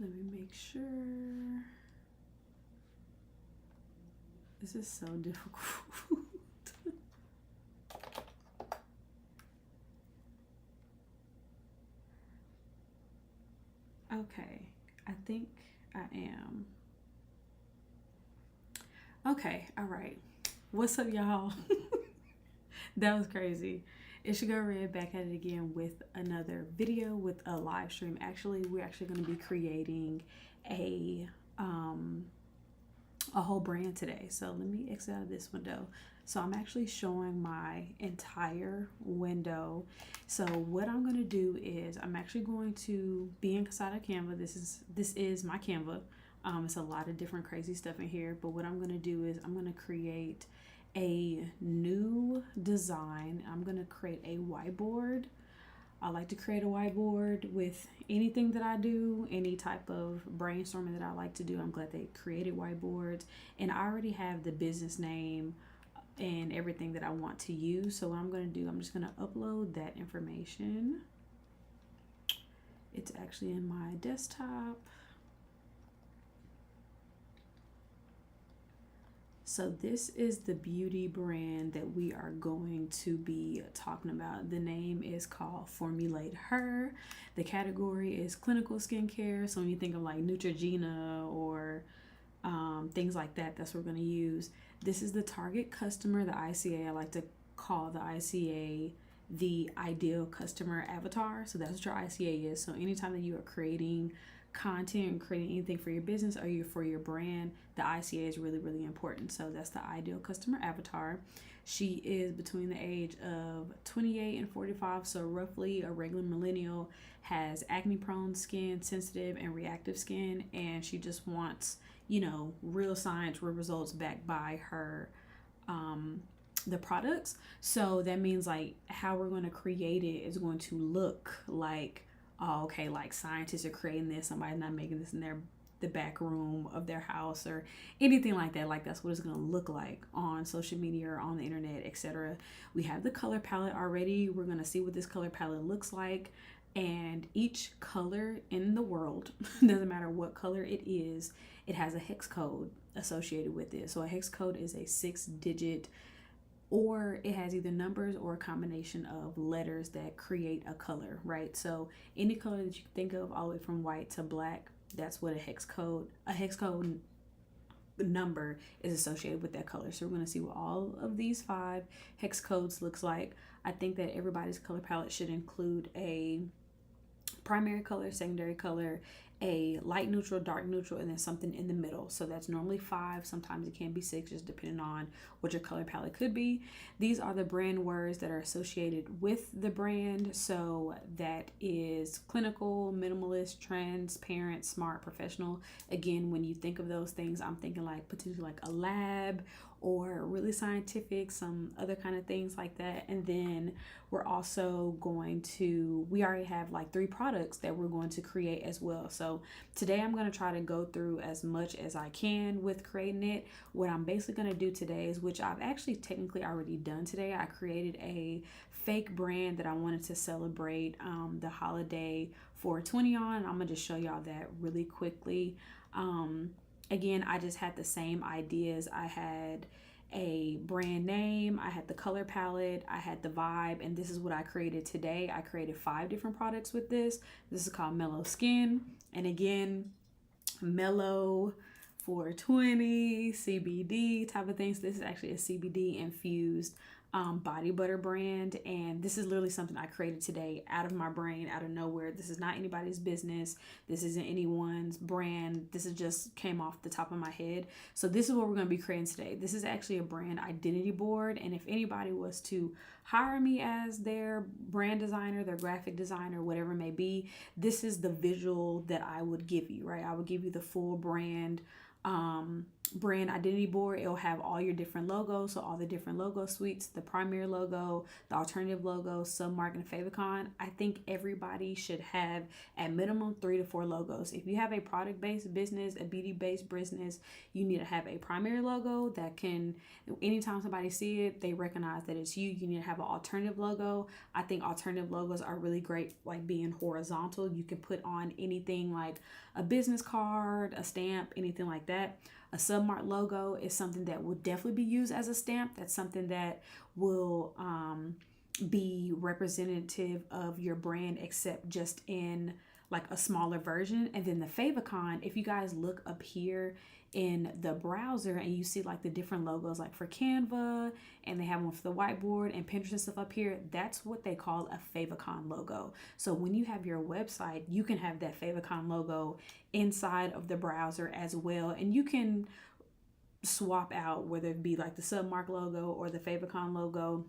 Let me make sure. This is so difficult. Okay, I think I am. Okay, all right. What's up, y'all? That was crazy. It's your girl Red back at it again with another video with a live stream. Actually, we're actually going to be creating a um a whole brand today. So let me exit out of this window. So I'm actually showing my entire window. So what I'm going to do is I'm actually going to be inside of Canva. This is my Canva. It's a lot of different crazy stuff in here, but what I'm going to do is I'm going to create a new design. I'm going to create a whiteboard. I like to create a whiteboard with anything that I do, any type of brainstorming that I like to do. I'm glad they created whiteboards, and I already have the business name and everything that I want to use. So what I'm going to do, I'm just going to upload that information. It's actually in my desktop. So this is the beauty brand that we are going to be talking about. The name is called Formulate Her. The category is clinical skincare. So when you think of like Neutrogena or things like that, that's what we're going to use. This is the target customer, the ICA. I like to call the ICA the ideal customer avatar. So that's what your ICA is. So anytime that you are creating content and creating anything for your business or for your brand, the ICA is really, really important. So that's the ideal customer avatar. She is between the age of 28 and 45, so roughly a regular millennial, has acne prone skin, sensitive and reactive skin, and she just wants, real science, real results backed by her the products. So that means like how we're going to create it is going to look like, oh, okay, like scientists are creating this, somebody's not making this in the back room of their house or anything like that. Like that's what it's going to look like on social media or on the internet, etc. We have the color palette already. We're going to see what this color palette looks like, and each color in the world doesn't matter what color it is, it has a hex code associated with it. So a hex code is a 6-digit, or it has either numbers or a combination of letters that create a color, right? So any color that you think of, all the way from white to black, that's what a hex code number is associated with that color. So we're going to see what all of these 5 hex codes looks like. I think that everybody's color palette should include a primary color, secondary color, a light neutral, dark neutral, and then something in the middle. So that's normally 5. Sometimes it can be 6, just depending on what your color palette could be. These are the brand words that are associated with the brand. So that is clinical, minimalist, transparent, smart, professional. Again, when you think of those things, I'm thinking like potentially like a lab or really scientific, some other kind of things like that. And then we're also we already have like 3 products that we're going to create as well. So today I'm going to try to go through as much as I can with creating it. What I'm basically going to do today is, which I've actually technically already done today, I created a fake brand that I wanted to celebrate the holiday 420 on. I'm going to just show y'all that really quickly. Again, I just had the same ideas. I had a brand name, I had the color palette, I had the vibe, and this is what I created today. I created 5 different products with this. This is called Mellow Skin. And again, Mellow 420, CBD type of things. This is actually a CBD infused body butter brand, and this is literally something I created today out of my brain, out of nowhere. This is not anybody's business. This isn't anyone's brand. This is just came off the top of my head. So this is what we're going to be creating today. This is actually a brand identity board, and if anybody was to hire me as their brand designer, their graphic designer, whatever it may be, this is the visual that I would give you, right? I would give you the full brand brand identity board. It'll have all your different logos, so all the different logo suites, the primary logo, the alternative logo, submark, and favicon. I think everybody should have at minimum 3 to 4 logos. If you have a product-based business, a beauty-based business, you need to have a primary logo that can, anytime somebody see it, they recognize that it's you. You need to have an alternative logo. I think alternative logos are really great, like being horizontal. You can put on anything like a business card, a stamp, anything like that. A submark logo is something that will definitely be used as a stamp. That's something that will be representative of your brand, except just in like a smaller version. And then the favicon, if you guys look up here in the browser and you see like the different logos, like for Canva, and they have one for the whiteboard and Pinterest and stuff up here, that's what they call a favicon logo. So when you have your website, you can have that favicon logo inside of the browser as well, and you can swap out whether it be like the submark logo or the favicon logo.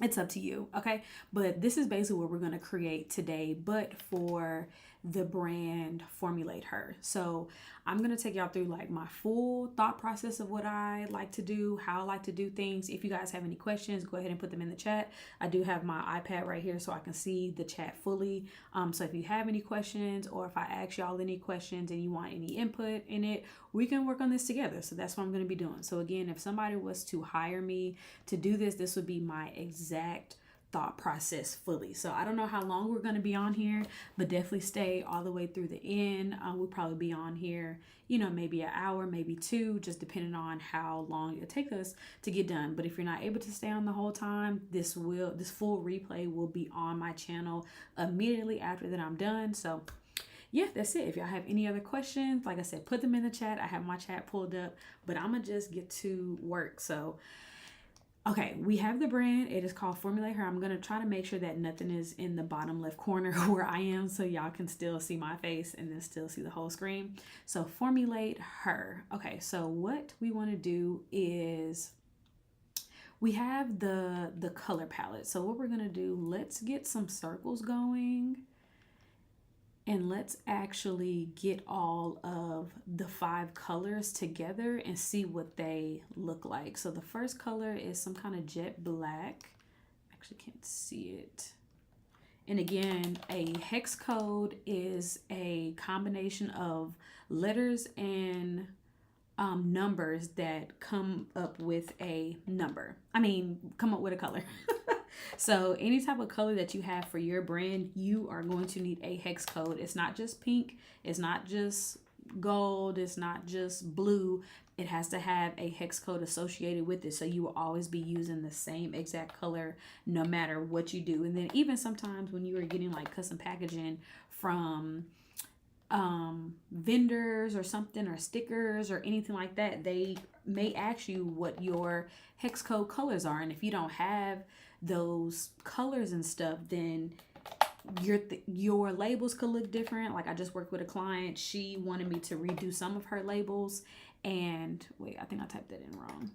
It's up to you, okay? But this is basically what we're going to create today, but for the brand Formulate Her. So I'm going to take y'all through like my full thought process of what I like to do, how I like to do things. If you guys have any questions, go ahead and put them in the chat. I do have my iPad right here so I can see the chat fully. So if you have any questions, or if I ask y'all any questions and you want any input in it, we can work on this together. So that's what I'm going to be doing. So again, if somebody was to hire me to do this, this would be my exact thought process fully. So I don't know how long we're going to be on here, but definitely stay all the way through the end. We'll probably be on here, you know, maybe an hour, maybe 2, just depending on how long it'll take us to get done. But if you're not able to stay on the whole time, this full replay will be on my channel immediately after that I'm done. So yeah, that's it. If y'all have any other questions, like I said, put them in the chat. I have my chat pulled up, but I'm gonna just get to work. So okay, we have the brand. It is called Formulate Her. I'm going to try to make sure that nothing is in the bottom left corner where I am, so y'all can still see my face and then still see the whole screen. So Formulate Her. Okay, so what we want to do is we have the color palette. So what we're going to do, let's get some circles going. And let's actually get all of the 5 colors together and see what they look like. So the first color is some kind of jet black. Actually can't see it. And again, a hex code is a combination of letters and numbers that come up with a number. Come up with a color. So any type of color that you have for your brand, you are going to need a hex code. It's not just pink. It's not just gold. It's not just blue. It has to have a hex code associated with it. So you will always be using the same exact color no matter what you do. And then even sometimes when you are getting like custom packaging from vendors or something, or stickers or anything like that, they may ask you what your hex code colors are. And if you don't have those colors and stuff, then your labels could look different. Like I just worked with a client. She wanted me to redo some of her labels, and wait, I think I typed that in wrong.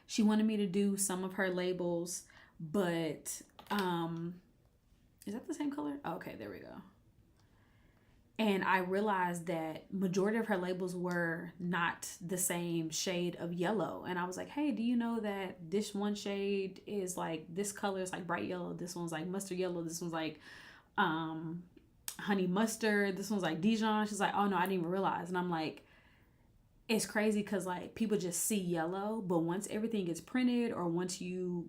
She wanted me to do some of her labels, but is that the same color? Oh, okay, there we go. And I realized that majority of her labels were not the same shade of yellow. And I was like, hey, do you know that this one shade is like, this color is like bright yellow. This one's like mustard yellow. This one's like honey mustard. This one's like Dijon. She's like, oh no, I didn't even realize. And I'm like, it's crazy because like people just see yellow. But once everything gets printed, or once you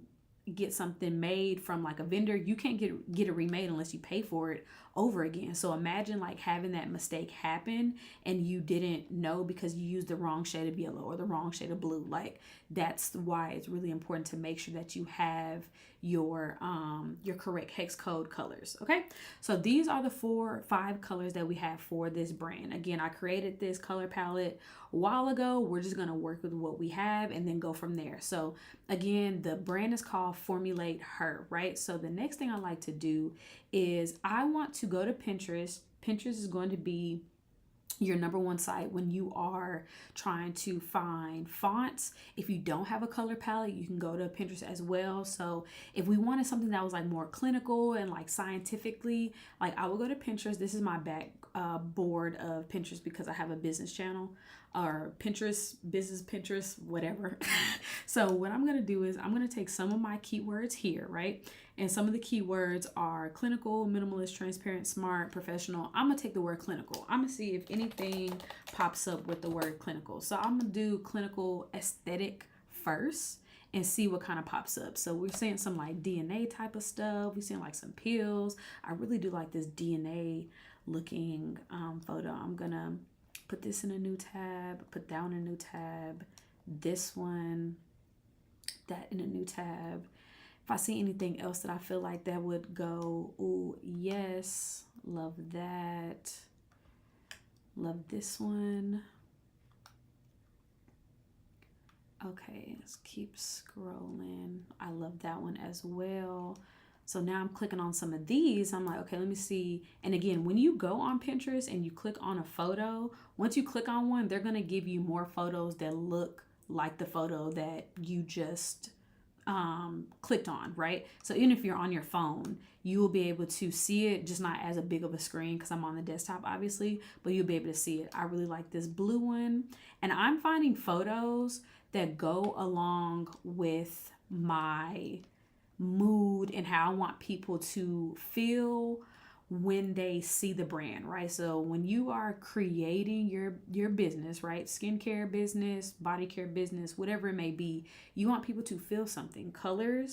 get something made from like a vendor, you can't get it remade unless you pay for it over again. So imagine like having that mistake happen and you didn't know because you used the wrong shade of yellow or the wrong shade of blue. Like that's why it's really important to make sure that you have your correct hex code colors. Okay, so these are the 5 colors that we have for this brand. Again, I created this color palette a while ago. We're just going to work with what we have and then go from there. So again, the brand is called Formulate Her, right? So the next thing I like to do is I want to go to Pinterest. Pinterest is going to be your number one site when you are trying to find fonts. If you don't have a color palette, you can go to Pinterest as well. So if we wanted something that was like more clinical and like scientifically, like I will go to Pinterest. This is my back board of Pinterest because I have a business channel. or Pinterest, business Pinterest, whatever. So what I'm going to do is I'm going to take some of my keywords here, right? And some of the keywords are clinical, minimalist, transparent, smart, professional. I'm going to take the word clinical. I'm going to see if anything pops up with the word clinical. So I'm going to do clinical aesthetic first and see what kind of pops up. So we're seeing some like DNA type of stuff. We're seeing like some pills. I really do like this DNA looking photo. I'm going to put this in a new tab, put that one in a new tab, this one, that in a new tab. If I see anything else that I feel like that would go, ooh, yes, love that. Love this one. Okay, let's keep scrolling. I love that one as well. So now I'm clicking on some of these. I'm like, okay, let me see. And again, when you go on Pinterest and you click on a photo, once you click on one, they're going to give you more photos that look like the photo that you just clicked on, right? So even if you're on your phone, you will be able to see it, just not as a big of a screen because I'm on the desktop, obviously, but you'll be able to see it. I really like this blue one. And I'm finding photos that go along with my mood and how I want people to feel when they see the brand, right? So when you are creating your business, right? Skincare business, body care business, whatever it may be, you want people to feel something. Color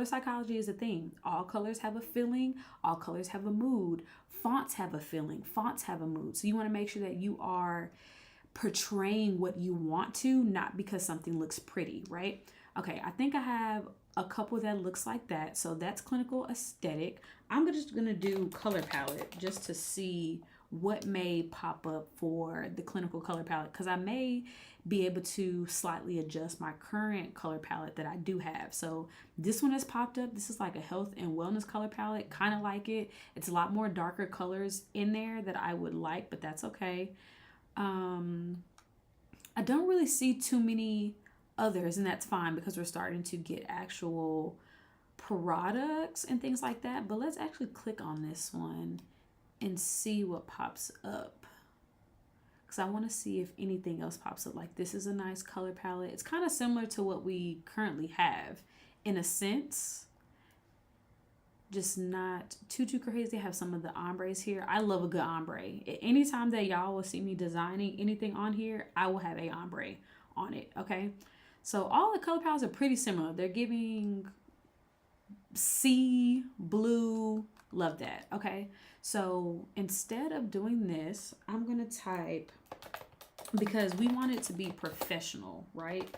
psychology is a thing. All colors have a feeling. All colors have a mood. Fonts have a feeling. Fonts have a mood. So you want to make sure that you are portraying what you want to, not because something looks pretty, right? Okay, I think I have a couple that looks like that. So that's clinical aesthetic. I'm just going to do color palette just to see what may pop up for the clinical color palette, because I may be able to slightly adjust my current color palette that I do have. So this one has popped up. This is like a health and wellness color palette, kind of like it. It's a lot more darker colors in there that I would like, but that's okay. I don't really see too many others, and that's fine because we're starting to get actual products and things like that. But let's actually click on this one and see what pops up, because I want to see if anything else pops up. Like, this is a nice color palette. It's kind of similar to what we currently have in a sense, just not too crazy. I have some of the ombres here. I love a good ombre. Anytime that y'all will see me designing anything on here, I will have a ombre on it. Okay, so all the color palettes are pretty similar. They're giving sea blue. Love that. Okay, so instead of doing this, I'm gonna type, because we want it to be professional, right?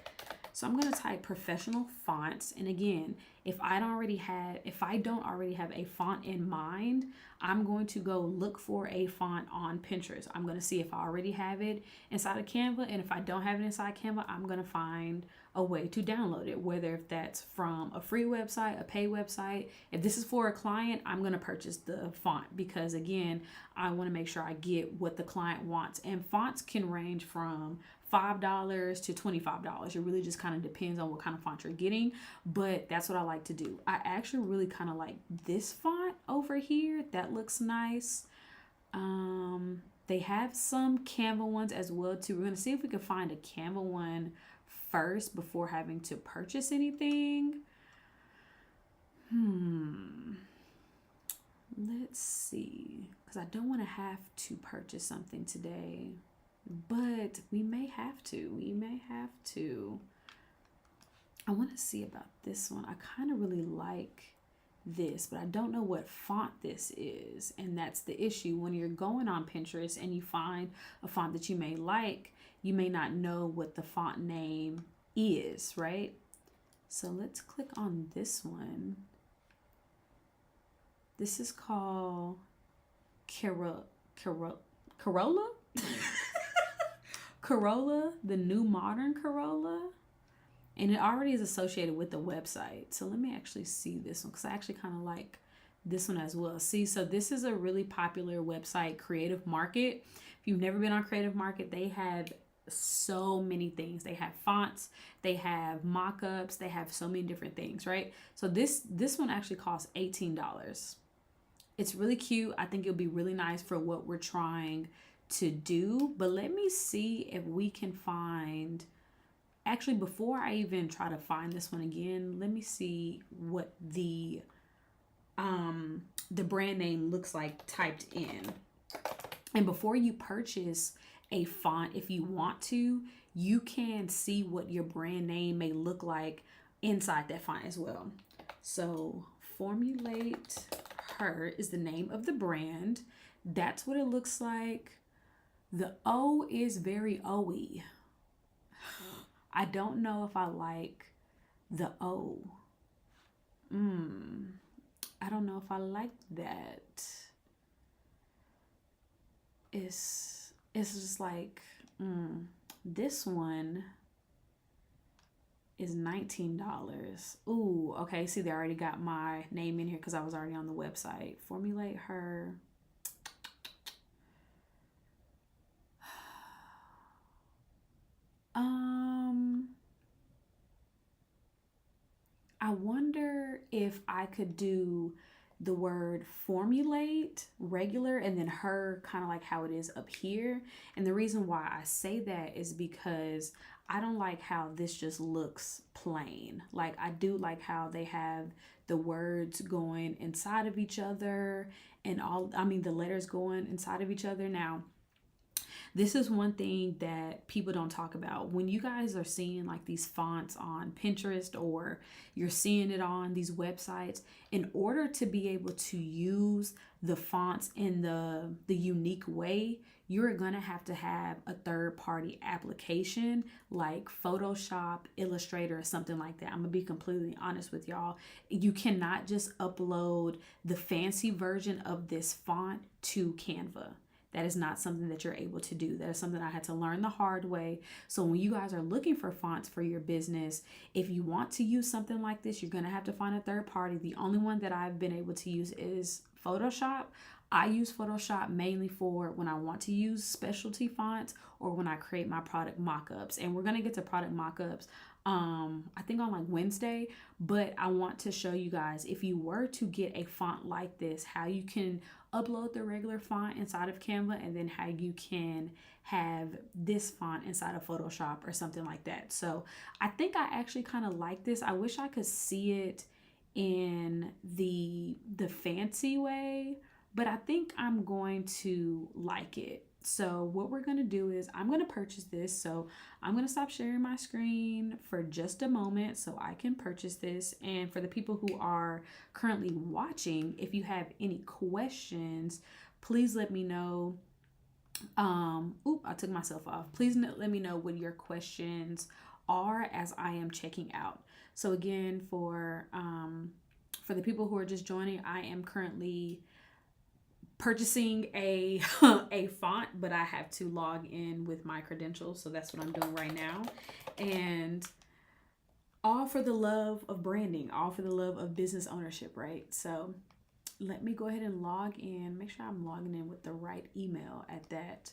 So I'm going to type professional fonts. And again, if I don't already have a font in mind, I'm going to go look for a font on Pinterest. I'm going to see if I already have it inside of Canva. And if I don't have it inside Canva, I'm going to find a way to download it, whether if that's from a free website, a paid website. If this is for a client, I'm going to purchase the font, because again, I want to make sure I get what the client wants. And fonts can range from $5 to $25. It really just kind of depends on what kind of font you're getting, but that's what I like to do. I actually really kind of like this font over here. That looks nice. They have some Canva ones as well too. We're going to see if we can find a Canva one first before having to purchase anything. Let's see, because I don't want to have to purchase something today, but we may have to. I want to see about this one. I kind of really like this, but I don't know what font this is. And that's the issue. When you're going on Pinterest and you find a font that you may like, you may not know what the font name is, right? So let's click on this one. This is called Corolla? Corolla, the new modern Corolla. And it already is associated with the website. So let me actually see this one, because I actually kind of like this one as well. See, so this is a really popular website, Creative Market. If you've never been on Creative Market, they have so many things. They have fonts, they have mock-ups, they have so many different things, right? So this one actually costs $18. It's really cute. I think it'll be really nice for what we're trying to do, but let me see if we can find, actually before I even try to find this one again, let me see what the brand name looks like typed in. And before you purchase a font, if you want to, you can see what your brand name may look like inside that font as well. So Formulate Her is the name of the brand. That's what it looks like. The O is very O-y. I don't know if I like the O. I don't know if I like that. It's just like, this one is $19. Ooh, okay. See, they already got my name in here because I was already on the website. Formulate Her. I wonder if I could do the word formulate regular and then her kind of like how it is up here. And the reason why I say that is because I don't like how this just looks plain. Like, I do like how they have the words going inside of each other and the letters going inside of each other. Now, this is one thing that people don't talk about. When you guys are seeing like these fonts on Pinterest or you're seeing it on these websites, in order to be able to use the fonts in the unique way, you're going to have a third-party application like Photoshop, Illustrator, or something like that. I'm going to be completely honest with y'all. You cannot just upload the fancy version of this font to Canva. That is not something that you're able to do. That is something I had to learn the hard way. So when you guys are looking for fonts for your business, if you want to use something like this, you're going to have to find a third party. The only one that I've been able to use is Photoshop. I use Photoshop mainly for when I want to use specialty fonts or when I create my product mock-ups. And we're going to get to product mock-ups I think on like Wednesday, but I want to show you guys, if you were to get a font like this, how you can upload the regular font inside of Canva and then how you can have this font inside of Photoshop or something like that. So I think I actually kind of like this. I wish I could see it in the fancy way, but I think I'm going to like it. So what we're going to do is I'm going to purchase this. So I'm going to stop sharing my screen for just a moment so I can purchase this. And for the people who are currently watching, if you have any questions, please let me know. I took myself off. Please let me know what your questions are as I am checking out. So again, for the people who are just joining, I am currently purchasing a font, but I have to log in with my credentials, so that's what I'm doing right now. And all for the love of branding, all for the love of business ownership, right? So let me go ahead and log in, make sure I'm logging in with the right email at that.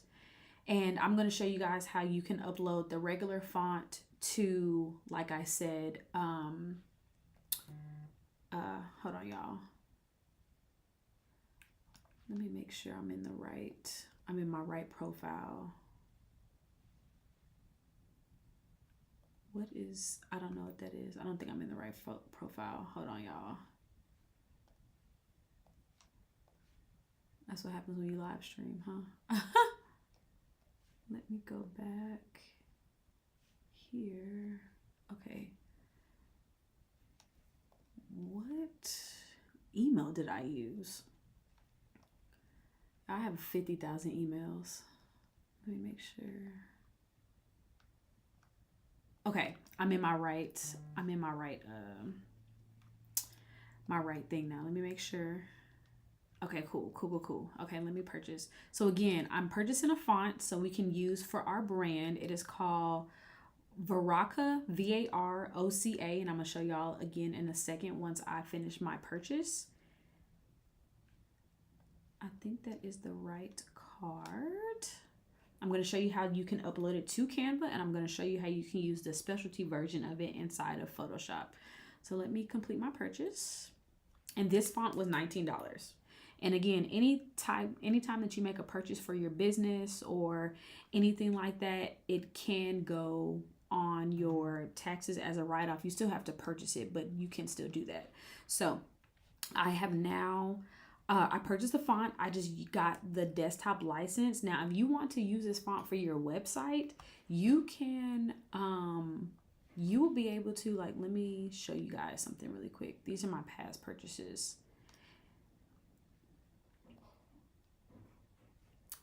And I'm going to show you guys how you can upload the regular font to, like I said, hold on, y'all. Let me make sure I'm in my right profile. I don't know what that is. I don't think I'm in the right profile. Hold on, y'all. That's what happens when you live stream, huh? Let me go back here. Okay. What email did I use? I have 50,000 emails. Let me make sure. Okay, I'm in my right thing now. Let me make sure. Okay, cool. Okay, let me purchase. So again, I'm purchasing a font so we can use for our brand. It is called Varoca, Varoca, and I'm gonna show y'all again in a second once I finish my purchase. I think that is the right card. I'm going to show you how you can upload it to Canva, and I'm going to show you how you can use the specialty version of it inside of Photoshop. So let me complete my purchase. And this font was $19. And again, anytime that you make a purchase for your business or anything like that, it can go on your taxes as a write-off. You still have to purchase it, but you can still do that. So I have now I purchased the font. I just got the desktop license. Now, if you want to use this font for your website, you can you will be able to, like, let me show you guys something really quick. These are my past purchases.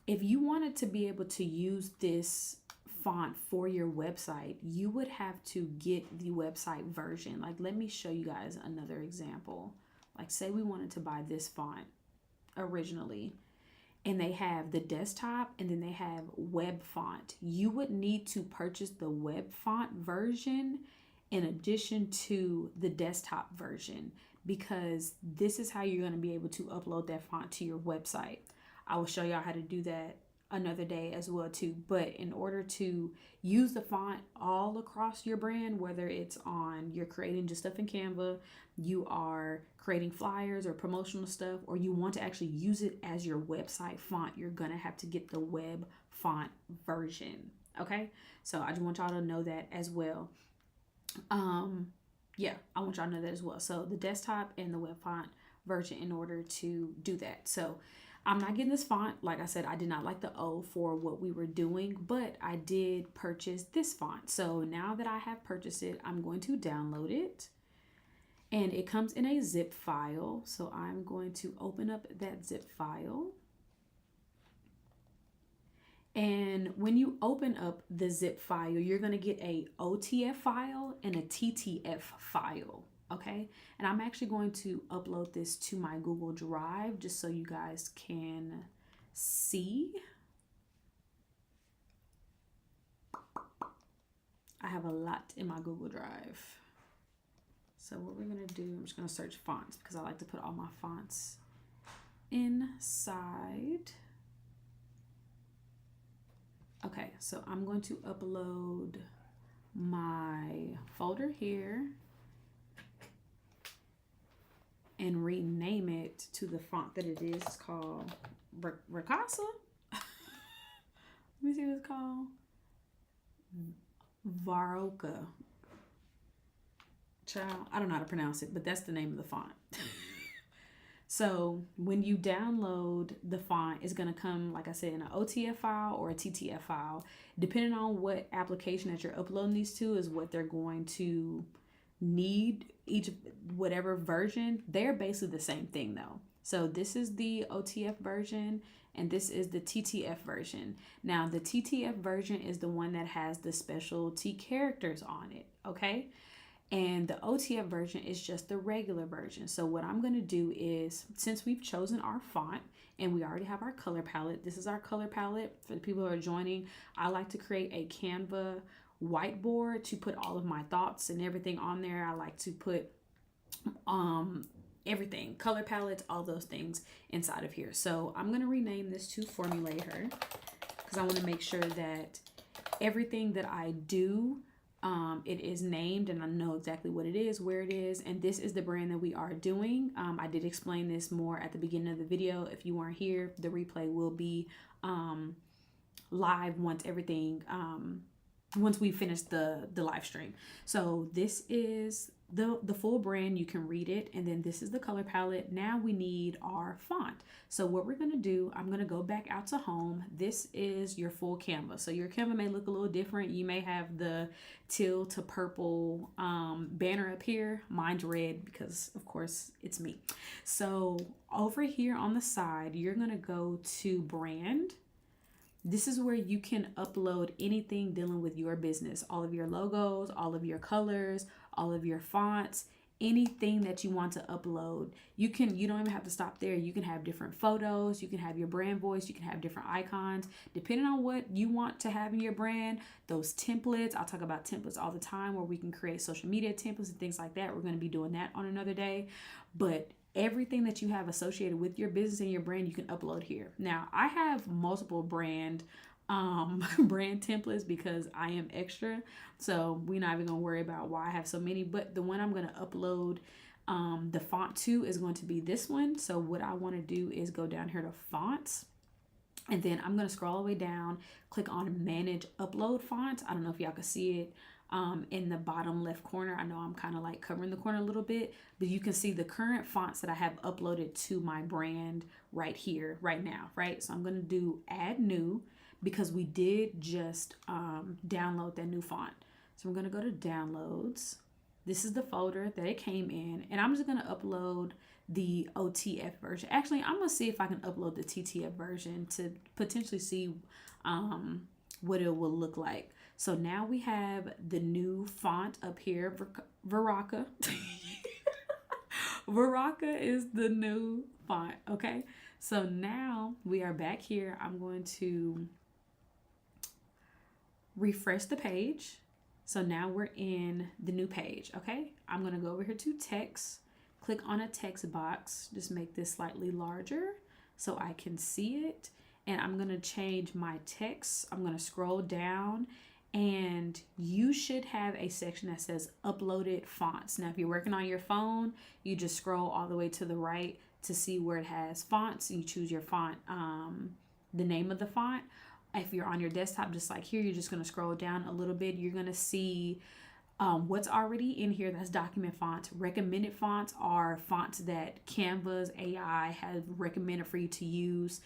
If you wanted to be able to use this font for your website, you would have to get the website version. Like, let me show you guys another example. Like, say we wanted to buy this font originally, and they have the desktop and then they have web font. You would need to purchase the web font version in addition to the desktop version, because this is how you're going to be able to upload that font to your website. I will show y'all how to do that another day as well too. But in order to use the font all across your brand, whether it's on, you're creating just stuff in Canva, you are creating flyers or promotional stuff, or you want to actually use it as your website font, you're gonna have to get the web font version. Okay, so I just want y'all to know that as well. Yeah, I want y'all to know that as well. So the desktop and the web font version in order to do that. So I'm not getting this font. Like I said, I did not like the O for what we were doing, but I did purchase this font. So now that I have purchased it, I'm going to download it. And it comes in a zip file. So I'm going to open up that zip file. And when you open up the zip file, you're going to get a OTF file and a TTF file. Okay, and I'm actually going to upload this to my Google Drive just so you guys can see. I have a lot in my Google Drive. So what we're gonna do, I'm just gonna search fonts because I like to put all my fonts inside. Okay, so I'm going to upload my folder here and rename it to the font that it is. It's called Ricasa. Let me see what it's called. Varoka. Child, I don't know how to pronounce it, but that's the name of the font. So when you download the font, it's going to come, like I said, in an OTF file or a TTF file. Depending on what application that you're uploading these to is what they're going to need. Each whatever version, they're basically the same thing though. So this is the OTF version and this is the TTF version. Now the TTF version is the one that has the specialty characters on it, okay? And the OTF version is just the regular version. So what I'm going to do is, since we've chosen our font and we already have our color palette, this is our color palette. For the people who are joining, I like to create a Canva whiteboard to put all of my thoughts and everything on there. I like to put everything, color palettes, all those things inside of here. So I'm going to rename this to Formulator because I want to make sure that everything that I do, it is named and I know exactly what it is, where it is, and this is the brand that we are doing. I did explain this more at the beginning of the video. If you weren't here, the replay will be live once everything once we finish the live stream. So this is the full brand. You can read it, and then this is the color palette. Now we need our font. So what we're going to do, I'm going to go back out to home. This is your full Canva. So your Canva may look a little different. You may have the teal to purple banner up here. Mine's red because of course it's me. So over here on the side, you're going to go to brand. This is where you can upload anything dealing with your business, all of your logos, all of your colors, all of your fonts, anything that you want to upload. You don't even have to stop there. You can have different photos, you can have your brand voice, you can have different icons, depending on what you want to have in your brand. Those templates, I'll talk about templates all the time where we can create social media templates and things like that. We're going to be doing that on another day. But everything that you have associated with your business and your brand, you can upload here. Now, I have multiple brand templates because I am extra. So we're not even going to worry about why I have so many. But the one I'm going to upload The font 2 is going to be this one. So what I want to do is go down here to fonts. And then I'm going to scroll all the way down, click on manage upload fonts. I don't know if y'all can see it in the bottom left corner. I know I'm kind of like covering the corner a little bit, but you can see the current fonts that I have uploaded to my brand right here, right now, right? So I'm going to do add new because we did just download that new font. So I'm going to go to downloads. This is the folder that it came in, and I'm just going to upload the OTF version. Actually, I'm going to see if I can upload the TTF version to potentially see what it will look like. So now we have the new font up here, Baraka. Baraka is the new font, okay? So now we are back here. I'm going to refresh the page. So now we're in the new page, okay? I'm going to go over here to text. Click on a text box, just make this slightly larger so I can see it. And I'm going to change my text. I'm going to scroll down and you should have a section that says uploaded fonts. Now, if you're working on your phone, you just scroll all the way to the right to see where it has fonts. You choose your font, the name of the font. If you're on your desktop, just like here, you're just going to scroll down a little bit. You're going to see what's already in here. That's document fonts. Recommended fonts are fonts that Canva's AI has recommended for you to use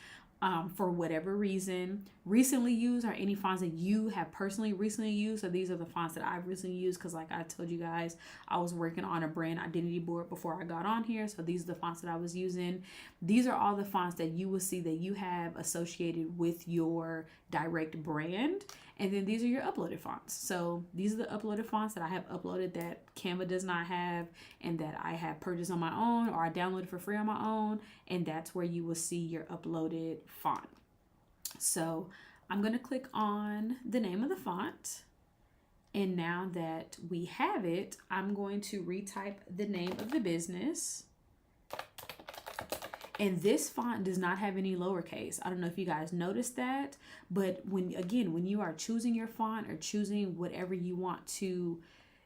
for whatever reason. Recently used are any fonts that you have personally recently used. So these are the fonts that I've recently used because like I told you guys, I was working on a brand identity board before I got on here. So these are the fonts that I was using. These are all the fonts that you will see that you have associated with your direct brand. And then these are your uploaded fonts. So these are the uploaded fonts that I have uploaded that Canva does not have and that I have purchased on my own or I downloaded for free on my own. And that's where you will see your uploaded font. So I'm going to click on the name of the font. And now that we have it, I'm going to retype the name of the business. And this font does not have any lowercase. I don't know if you guys noticed that, but when you are choosing your font or choosing whatever you want to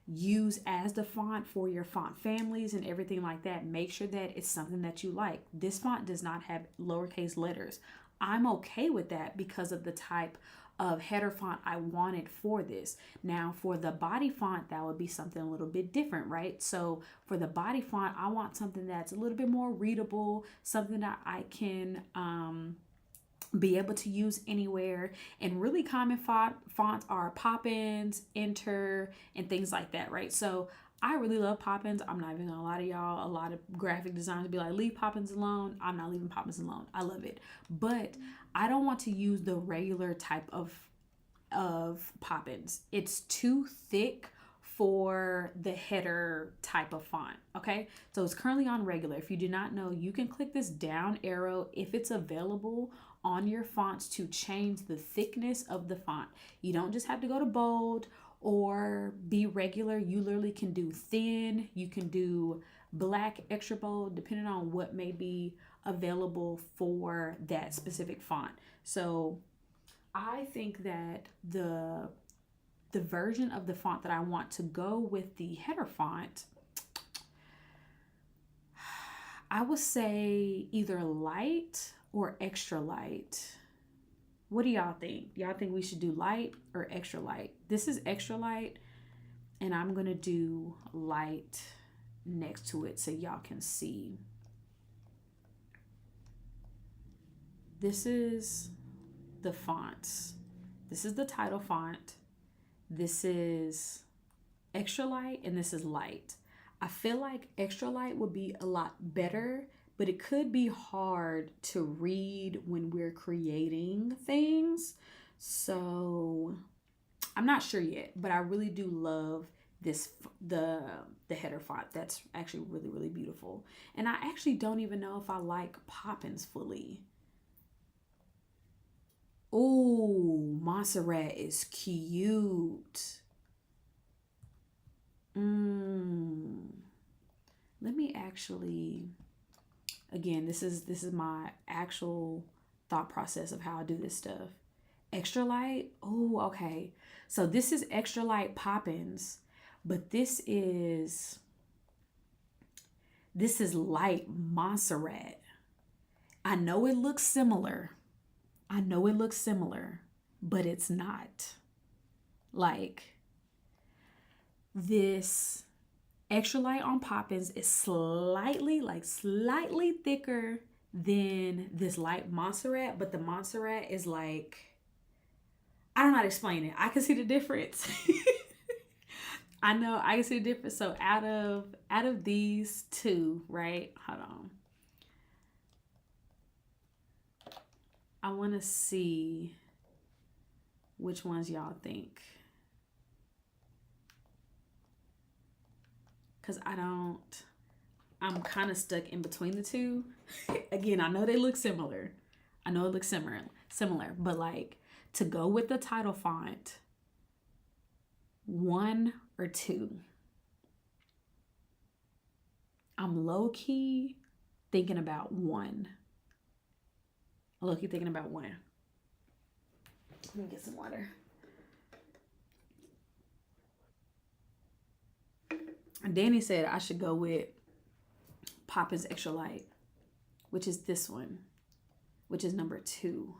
use as the font for your font families and everything like that, make sure that it's something that you like. This font does not have lowercase letters. I'm okay with that because of the type of header font I wanted for this. Now for the body font, that would be something a little bit different, right? So for the body font, I want something that's a little bit more readable, something that I can be able to use anywhere. And really common fonts are Poppins, Enter, and things like that, right? So I really love Poppins. I'm not even gonna lie to y'all. A lot of graphic designers be like, leave Poppins alone. I'm not leaving Poppins alone. I love it. But I don't want to use the regular type of Poppins. It's too thick for the header type of font, okay? So it's currently on regular. If you do not know, you can click this down arrow if it's available on your fonts to change the thickness of the font. You don't just have to go to bold or be regular. You literally can do thin, you can do black, extra bold, depending on what may be available for that specific font. So I think that the version of the font that I want to go with the header font, I would say either light or extra light. What do y'all think? Y'all think we should do light or extra light? This is extra light, and I'm gonna do light next to it so y'all can see. This is the fonts. This is the title font. This is extra light, and this is light. I feel like extra light would be a lot better, but it could be hard to read when we're creating things. So I'm not sure yet, but I really do love this, the header font. That's actually really, really beautiful. And I actually don't even know if I like Poppins fully. Oh, Montserrat is cute. Let me actually, again, this is my actual thought process of how I do this stuff. Extra light. Oh, okay. So this is extra light Poppins, but this is This is light Montserrat. I know it looks similar. I know it looks similar, but it's not. Like, this extra light on Poppins is slightly thicker than this light Montserrat, but the Montserrat is like, I don't know how to explain it. I can see the difference. I know I can see the difference. So out of these two, right? Hold on. I want to see which ones y'all think. Because I'm kind of stuck in between the two. Again, I know they look similar. I know it looks similar, but like, to go with the title font, 1 or 2. I'm low-key thinking about 1. Let me get some water. Danny said I should go with Poppins Extra Light, which is this one, which is number 2.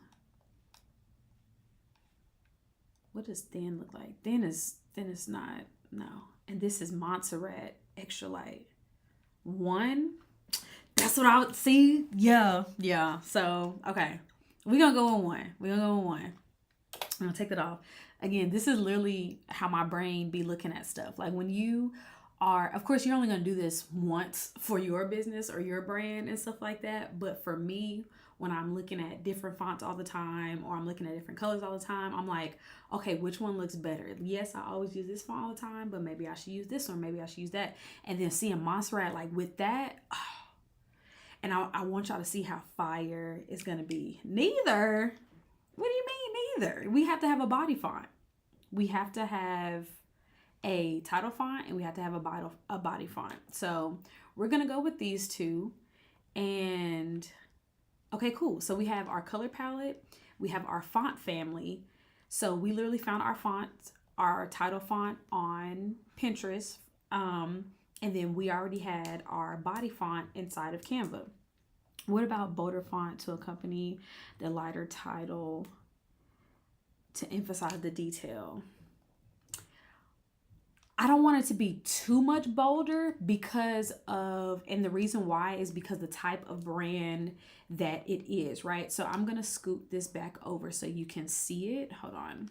What does Thin look like? Thin is not, no. And this is Montserrat Extra Light. 1. That's what I would see. Yeah. So, okay. We're going to go with 1. I'm going to take that off. Again, this is literally how my brain be looking at stuff. Like, when you are, of course, you're only going to do this once for your business or your brand and stuff like that. But for me, when I'm looking at different fonts all the time, or I'm looking at different colors all the time, I'm like, okay, which one looks better? Yes, I always use this font all the time, but maybe I should use this one. Maybe I should use that. And then seeing Montserrat like with that, and I want y'all to see how fire it's going to be. Neither. What do you mean neither? We have to have a body font. We have to have a title font, and we have to have a body font. So we're going to go with these two. And okay, cool. So we have our color palette. We have our font family. So we literally found our fonts, our title font on Pinterest. And then we already had our body font inside of Canva. What about bolder font to accompany the lighter title to emphasize the detail? I don't want it to be too much bolder because of, and the reason why is because the type of brand that it is, right? So I'm going to scoot this back over so you can see it. Hold on.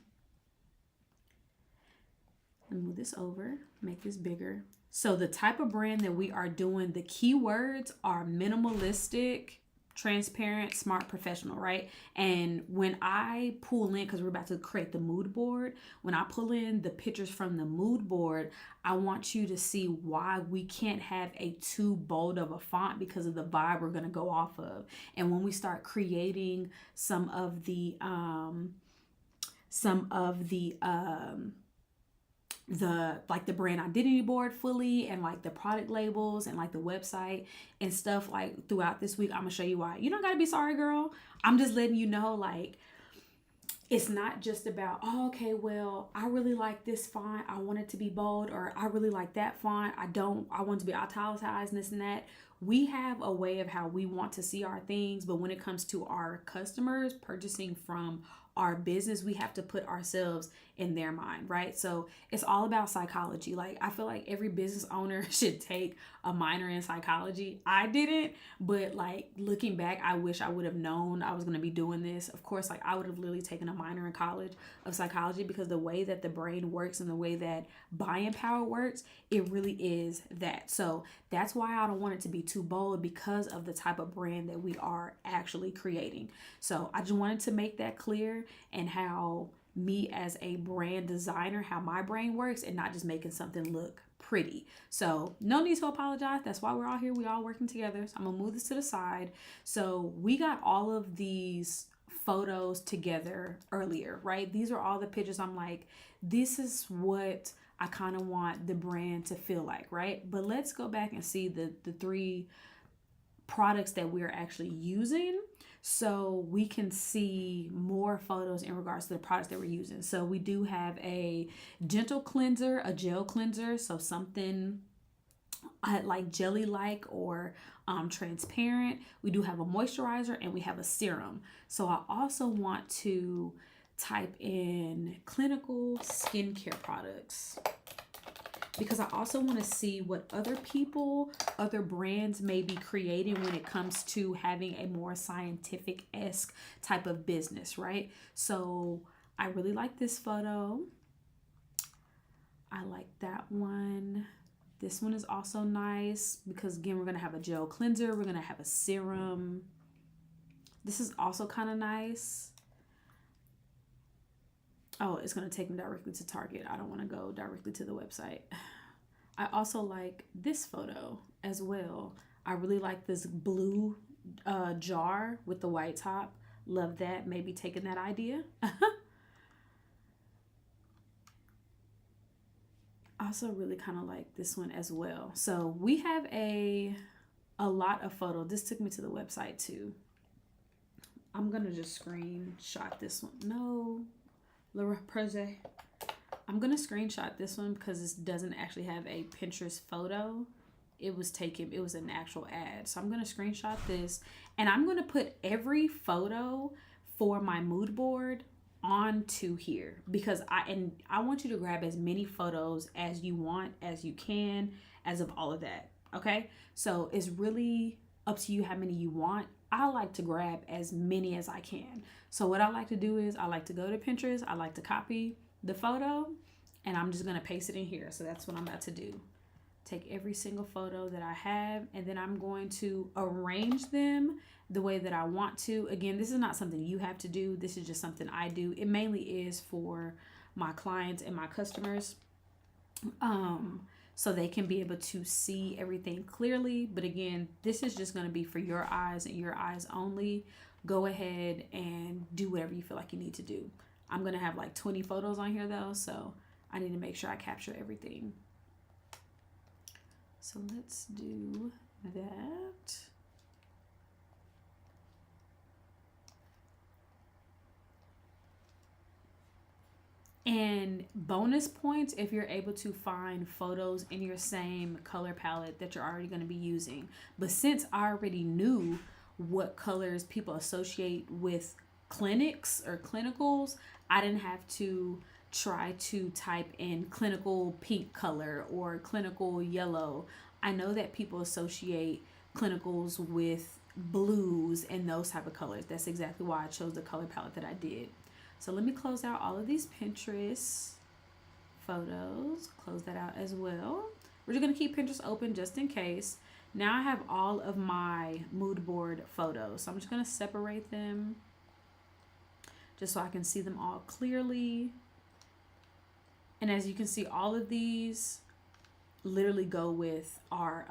Let me move this over, make this bigger. So the type of brand that we are doing, the keywords are minimalistic, transparent, smart, professional, right? And when I pull in, because we're about to create the mood board, when I pull in the pictures from the mood board, I want you to see why we can't have a too bold of a font because of the vibe we're going to go off of. And when we start creating some of the like the brand identity board fully, and like the product labels and like the website and stuff, like throughout this week, I'm gonna show you why. You don't gotta be sorry, girl. I'm just letting you know, like, it's not just about, oh, okay, well, I really like this font, I want it to be bold, or I really like that font, I want it to be italicized and this and that. We have a way of how we want to see our things, but when it comes to our customers purchasing from our business, we have to put ourselves in their mind, right? So it's all about psychology. Like, I feel like every business owner should take a minor in psychology. I didn't, but like, looking back, I wish I would have known I was going to be doing this. Of course, like, I would have literally taken a minor in college of psychology, because the way that the brain works and the way that buying power works, it really is that. So that's why I don't want it to be too bold, because of the type of brand that we are actually creating. So I just wanted to make that clear, and how me as a brand designer, how my brain works, and not just making something look pretty. So no need to apologize. That's why we're all here. We all working together. So I'm gonna move this to the side. So we got all of these photos together earlier, right? These are all the pictures. I'm like, this is what I kind of want the brand to feel like, right? But let's go back and see the 3 products that we're actually using, so we can see more photos in regards to the products that we're using. So we do have a gentle cleanser, a gel cleanser, so something like jelly-like or transparent. We do have a moisturizer and we have a serum. So I also want to type in clinical skincare products, because I also want to see what other brands may be creating when it comes to having a more scientific-esque type of business, right? So I really like this photo. I like that one. This one is also nice because, again, we're going to have a gel cleanser. We're going to have a serum. This is also kind of nice. Oh, it's going to take me directly to Target. I don't want to go directly to the website. I also like this photo as well. I really like this blue jar with the white top. Love that. Maybe taking that idea. Also really kind of like this one as well. So we have a lot of photos. This took me to the website too. I'm going to just screenshot this one. No. I'm going to screenshot this one because this doesn't actually have a Pinterest photo. It was an actual ad. So I'm going to screenshot this, and I'm going to put every photo for my mood board onto here, because I want you to grab as many photos as you want, as you can, as of all of that. Okay. So it's really up to you how many you want. I like to grab as many as I can. So what I like to do is I like to go to Pinterest. I like to copy the photo, and I'm just going to paste it in here. So that's what I'm about to do. Take every single photo that I have, and then I'm going to arrange them the way that I want to. Again, this is not something you have to do. This is just something I do. It mainly is for my clients and my customers, so they can be able to see everything clearly. But again, this is just going to be for your eyes and your eyes only. Go ahead and do whatever you feel like you need to do. I'm going to have like 20 photos on here though, so I need to make sure I capture everything. So let's do that. And bonus points if you're able to find photos in your same color palette that you're already going to be using. But since I already knew what colors people associate with clinics or clinicals, I didn't have to try to type in clinical pink color or clinical yellow. I know that people associate clinicals with blues and those type of colors. That's exactly why I chose the color palette that I did. So let me close out all of these Pinterest photos. Close that out as well. We're just going to keep Pinterest open just in case. Now I have all of my mood board photos. So I'm just going to separate them just so I can see them all clearly. And as you can see, all of these literally go with our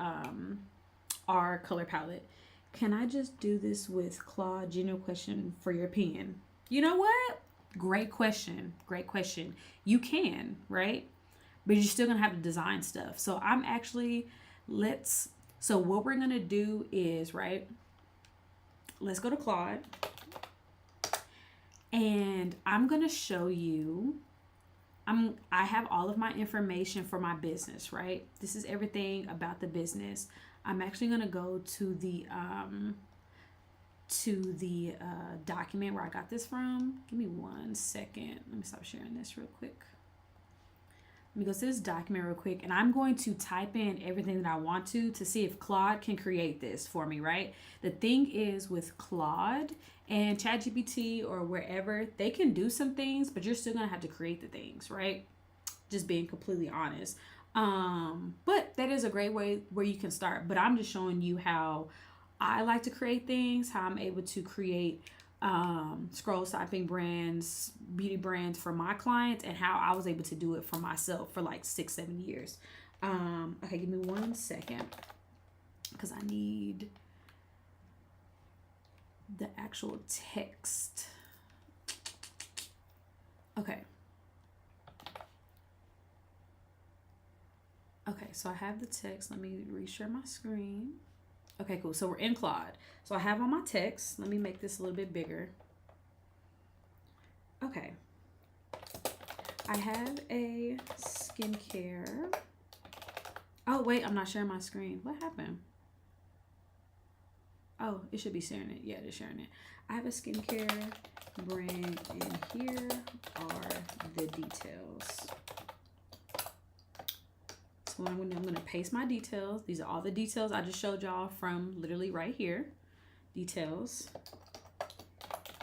color palette. Can I just do this with Claude? Genuine question for your opinion. You know what? Great question. Great question. You can, right? But you're still going to have to design stuff. So so what we're going to do is, right, let's go to Claude. And I'm going to show you, I have all of my information for my business, right? This is everything about the business. I'm actually going to go to the document where I got this from. Give me 1 second. Let me stop sharing this real quick. Let me go to this document real quick, and I'm going to type in everything that I want to see if Claude can create this for me, right? The thing is with Claude and ChatGPT or wherever, they can do some things, but you're still gonna have to create the things, right? Just being completely honest. But that is a great way where you can start. But I'm just showing you how I like to create things, how I'm able to create scroll stopping brands, beauty brands for my clients, and how I was able to do it for myself for like 6-7 years. Okay, give me 1 second because I need the actual text. Okay, so I have the text. Let me reshare my screen. Okay, cool. So we're in Claude. So I have all my text. Let me make this a little bit bigger. Okay. I have a skincare Oh, wait, I'm not sharing my screen. What happened? Oh, it should be sharing it. Yeah, it is sharing it. I have a skincare brand, and here are the details. So what I'm gonna paste my details. These are all the details I just showed y'all from literally right here. Details.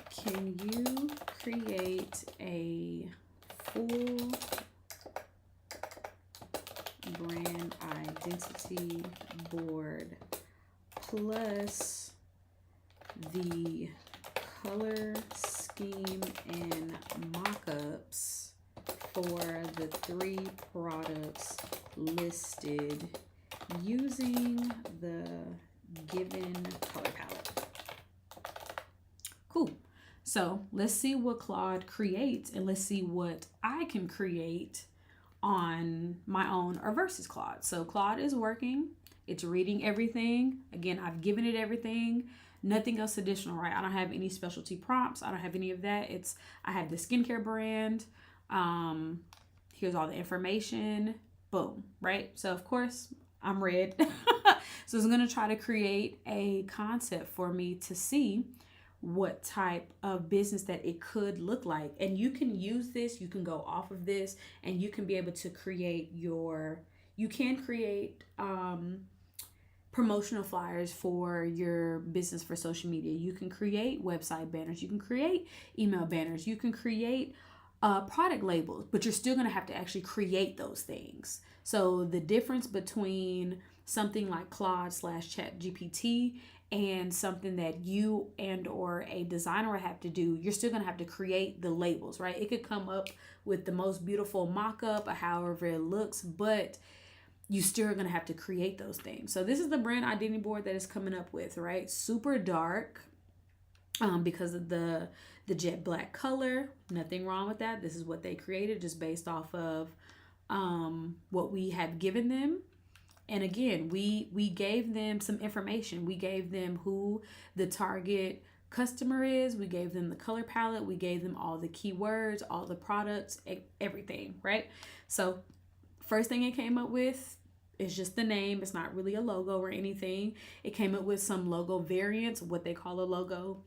Can you create a full brand identity board plus the color scheme and mock-ups for the 3 products listed using the given color palette? Cool. So let's see what Claude creates, and let's see what I can create on my own or versus Claude. So Claude is working. It's reading everything. Again, I've given it everything. Nothing else additional, right? I don't have any specialty prompts. I don't have any of that. I have the skincare brand. Here's all the information. Boom, right? So of course I'm red. So it's going to try to create a concept for me to see what type of business that it could look like. And you can use this, you can go off of this, and you can be able to create you can create promotional flyers for your business for social media. You can create website banners, you can create email banners, you can create product labels, but you're still going to have to actually create those things. So the difference between something like Claude / ChatGPT and something that you and or a designer have to do, you're still going to have to create the labels, right? It could come up with the most beautiful mock-up or however it looks, but you still are going to have to create those things. So this is the brand identity board that is coming up with, right? Super dark because of the jet black color. Nothing wrong with that. This is what they created just based off of what we have given them. And again, we gave them some information. We gave them who the target customer is. We gave them the color palette. We gave them all the keywords, all the products, everything, right? So first thing it came up with is just the name. It's not really a logo or anything. It came up with some logo variants, what they call a logo.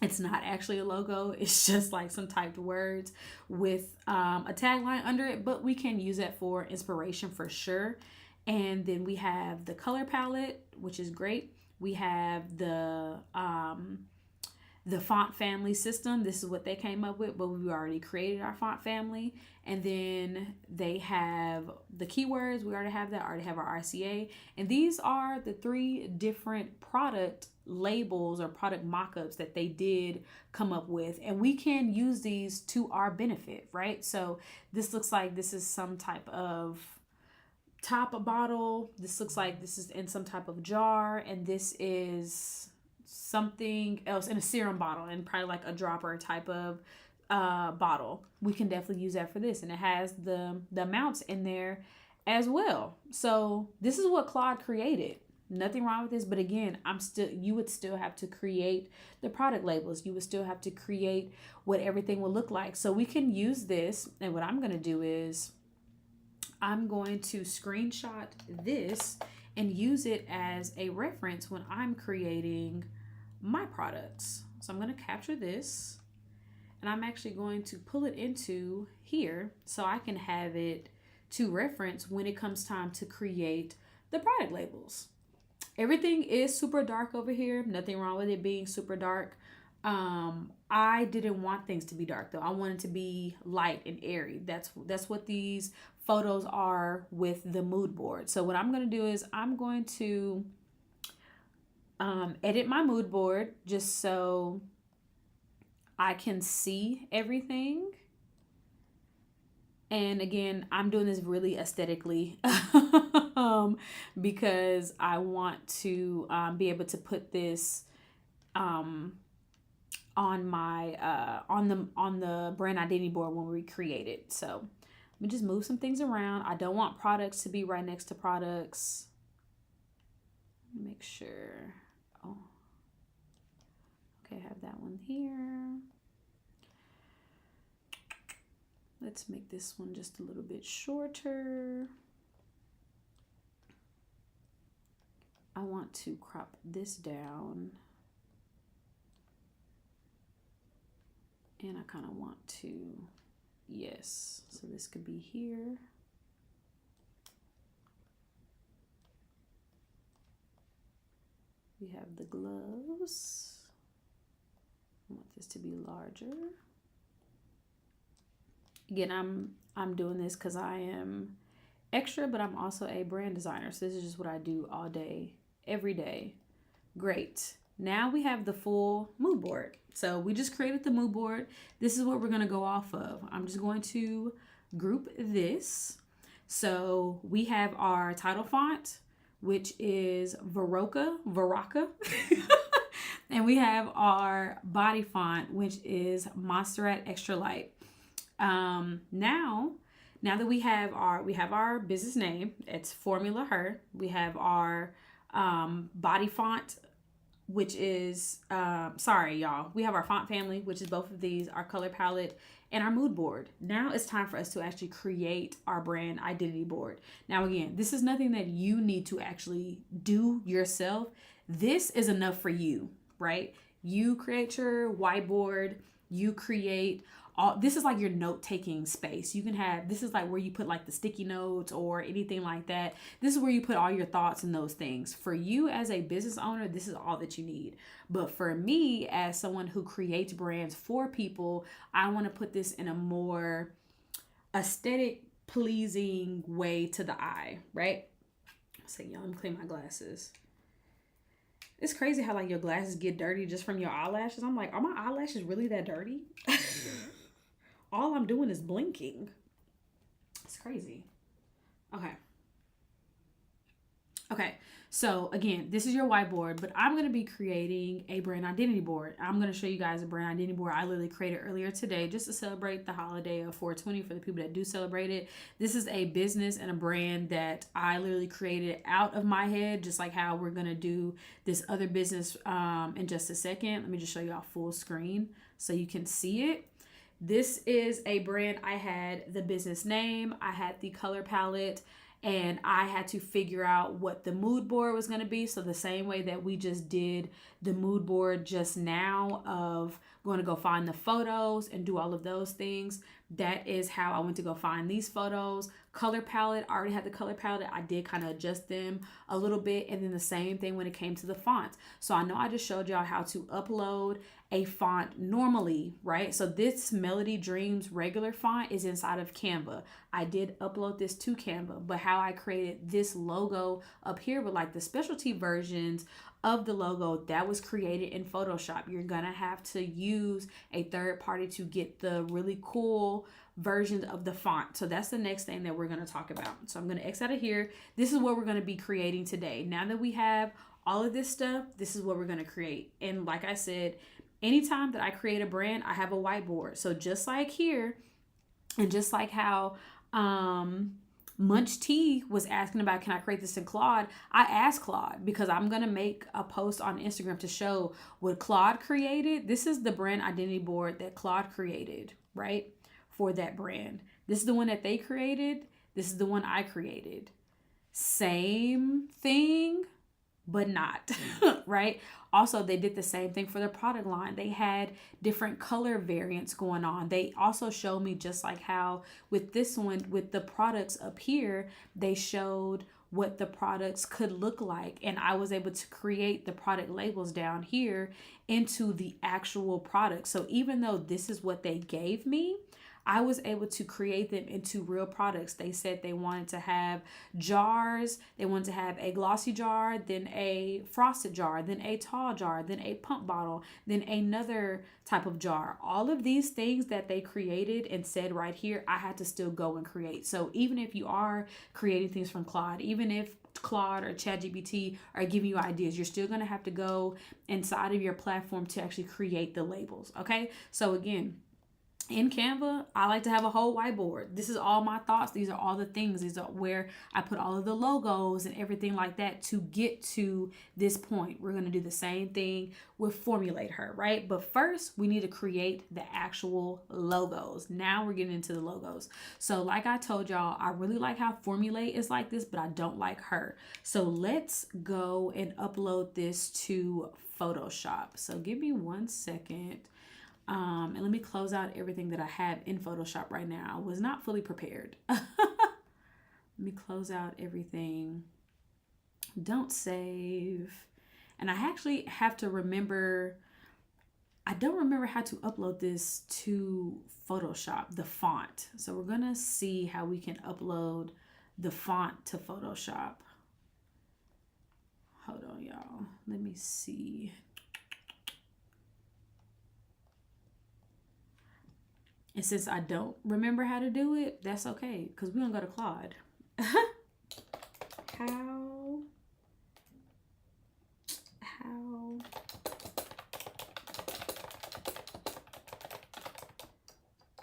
It's not actually a logo. It's just like some typed words with a tagline under it, but we can use that for inspiration for sure. And then we have the color palette, which is great. We have the font family system. This is what they came up with, but we already created our font family. And then they have the keywords. We already have that. Already have our RCA. And these are the 3 different product labels or product mock-ups that they did come up with. And we can use these to our benefit, right? So this looks like this is some type of top bottle. This looks like this is in some type of jar, and this is something else in a serum bottle and probably like a dropper type of bottle. We can definitely use that for this, and it has the amounts in there as well. So this is what Claude created. Nothing wrong with this, but again, you would still have to create the product labels. You would still have to create what everything will look like. So we can use this, and what I'm going to do is I'm going to screenshot this and use it as a reference when I'm creating my products. So I'm going to capture this, and I'm actually going to pull it into here so I can have it to reference when it comes time to create the product labels. Everything is super dark over here. Nothing wrong with it being super dark. I didn't want things to be dark though. I wanted to be light and airy. That's what these photos are with the mood board. So what I'm going to do is I'm going to edit my mood board just so I can see everything. And again, I'm doing this really aesthetically because I want to be able to put this on my on the brand identity board when we create it. So let me just move some things around. I don't want products to be right next to products. Make sure. Oh, okay, I have that one here. Let's make this one just a little bit shorter. want to crop this down. And I kind of want to, yes, so this could be here. We have the gloves. I want this to be larger. Again, I'm doing this because I am extra, but I'm also a brand designer. So this is just what I do all day, every day. Great. Now we have the full mood board. So we just created the mood board. This is what we're going to go off of. I'm just going to group this. So we have our title font, which is Varaka. And we have our body font, which is Montserrat Extra Light. Now that we have our business name, it's Formula Her. We have our body font, which is sorry y'all, we have our font family, which is both of these, our color palette, and our mood board. Now it's time for us to actually create our brand identity board. Now again, this is nothing that you need to actually do yourself. This is enough for you, right? You create your whiteboard, you create all, this is like your note-taking space. You can have, this is like where you put like the sticky notes or anything like that. This is where you put all your thoughts and those things. For you as a business owner, this is all that you need. But for me, as someone who creates brands for people, I want to put this in a more aesthetic, pleasing way to the eye, right? So y'all, I'm gonna clean my glasses. It's crazy how like your glasses get dirty just from your eyelashes. I'm like, are my eyelashes really that dirty? All I'm doing is blinking. It's crazy. Okay. So again, this is your whiteboard, but I'm going to be creating a brand identity board. I'm going to show you guys a brand identity board I literally created earlier today just to celebrate the holiday of 420 for the people that do celebrate it. This is a business and a brand that I literally created out of my head, just like how we're going to do this other business in just a second. Let me just show you all full screen so you can see it. This is a brand. I had the business name, I had the color palette, and I had to figure out what the mood board was going to be. So the same way that we just did the mood board just now of going to go find the photos and do all of those things, that is how I went to go find these photos. Color palette, I already had the color palette. I did kind of adjust them a little bit. And then the same thing when it came to the fonts. So I know I just showed y'all how to upload a font normally, right? So this Melody Dreams regular font is inside of Canva. I did upload this to Canva, but how I created this logo up here with like the specialty versions of the logo, that was created in Photoshop. You're gonna have to use a third party to get the really cool versions of the font. So that's the next thing that we're gonna talk about. So I'm gonna X out of here. This is what we're gonna be creating today. Now that we have all of this stuff, this is what we're gonna create. And like I said, anytime that I create a brand, I have a whiteboard. So just like here, and just like how Munch T was asking about, can I create this in Claude? I asked Claude because I'm going to make a post on Instagram to show what Claude created. This is the brand identity board that Claude created, right? For that brand. This is the one that they created. This is the one I created. Same thing, but not, right? Also, they did the same thing for the product line. They had different color variants going on. They also showed me just like how with this one, with the products up here, they showed what the products could look like. And I was able to create the product labels down here into the actual product. So even though this is what they gave me, I was able to create them into real products. They said they wanted to have jars. They wanted to have a glossy jar, then a frosted jar, then a tall jar, then a pump bottle, then another type of jar. All of these things that they created and said right here, I had to still go and create. So even if you are creating things from Claude, even if Claude or ChatGPT are giving you ideas, you're still going to have to go inside of your platform to actually create the labels. Okay. So again, In Canva, I like to have a whole whiteboard. This is all my thoughts. These are all the things. These are where I put all of the logos and everything like that to get to this point. We're going to do the same thing with Formulate Her, right? But first, we need to create the actual logos. Now we're getting into the logos. So like I told y'all, I really like how Formulate is like this, but I don't like her. So let's go and upload this to Photoshop. So give me 1 second. And let me close out everything that I have in Photoshop right now. I was not fully prepared. Let me close out everything. Don't save. And I actually have to remember, I don't remember how to upload this to Photoshop, the font. So we're gonna see how we can upload the font to Photoshop. Hold on, y'all. Let me see. And since I don't remember how to do it, that's okay, because we don't go to Claude. How?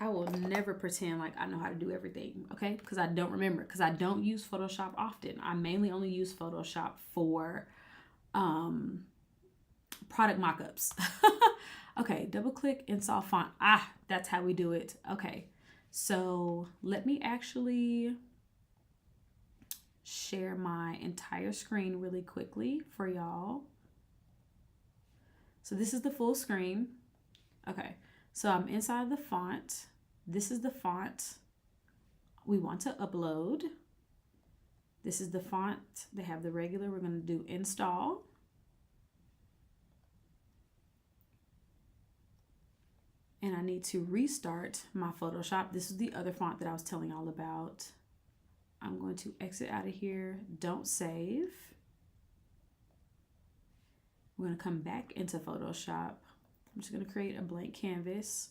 I will never pretend like I know how to do everything, okay? Because I don't remember, because I don't use Photoshop often. I mainly only use Photoshop for product mockups. Okay, double click install font. Ah, that's how we do it. Okay, so let me actually share my entire screen really quickly for y'all. So this is the full screen. Okay, so I'm inside the font. This is the font we want to upload. This is the font. They have the regular. We're going to do install. And I need to restart my Photoshop. This is the other font that I was telling y'all about. I'm going to exit out of here. Don't save. We're going to come back into Photoshop. I'm just going to create a blank canvas.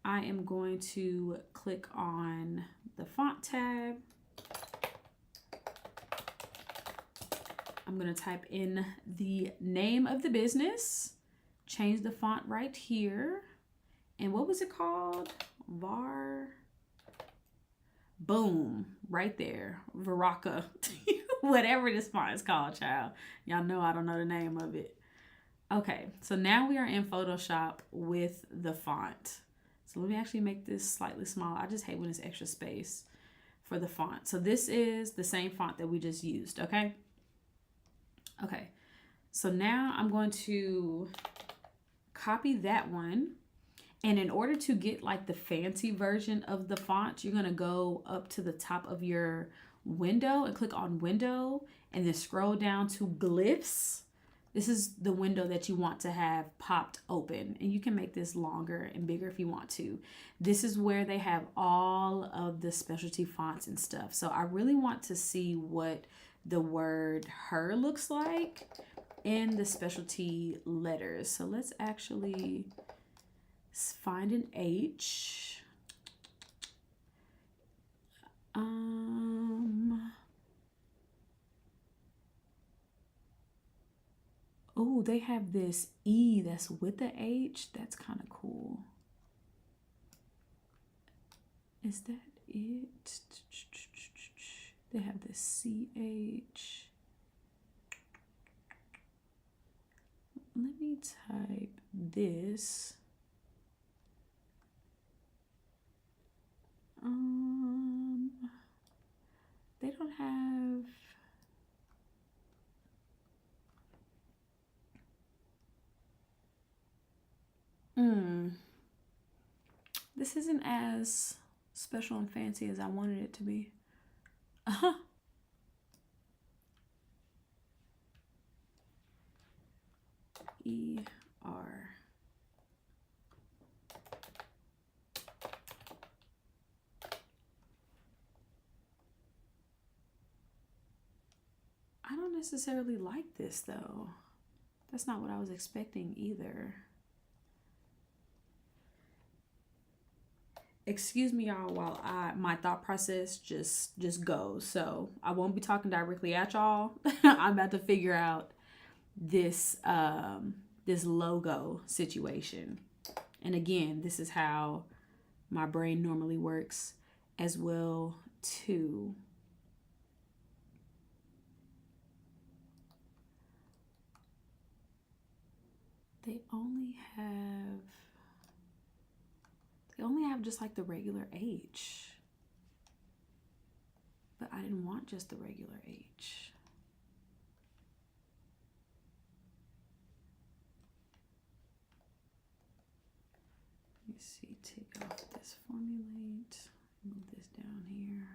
I am going to click on the font tab. I'm going to type in the name of the business, change the font right here. And what was it called? Boom, right there. Varaka, whatever this font is called, child. Y'all know I don't know the name of it. Okay, so now we are in Photoshop with the font. So let me actually make this slightly smaller. I just hate when it's extra space for the font. So this is the same font that we just used, okay? Okay, so now I'm going to copy that one. And in order to get like the fancy version of the font, you're gonna go up to the top of your window and click on window and then scroll down to glyphs. This is the window that you want to have popped open, and you can make this longer and bigger if you want to. This is where they have all of the specialty fonts and stuff. So I really want to see what the word her looks like in the specialty letters. So let's actually find an H. Oh, they have this E that's with the H. That's kind of cool. Is that it? They have the CH. Let me type this. They don't have. This isn't as special and fancy as I wanted it to be. ER. I don't necessarily like this though. That's not what I was expecting either. Excuse me, y'all, while my thought process just goes. So I won't be talking directly at y'all. I'm about to figure out this this logo situation. And again, this is how my brain normally works as well too. They only have just like the regular H. But I didn't want just the regular H. Let me see, take off this formulate, move this down here.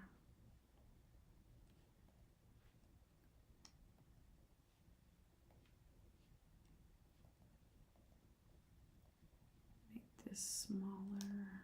Make this smaller.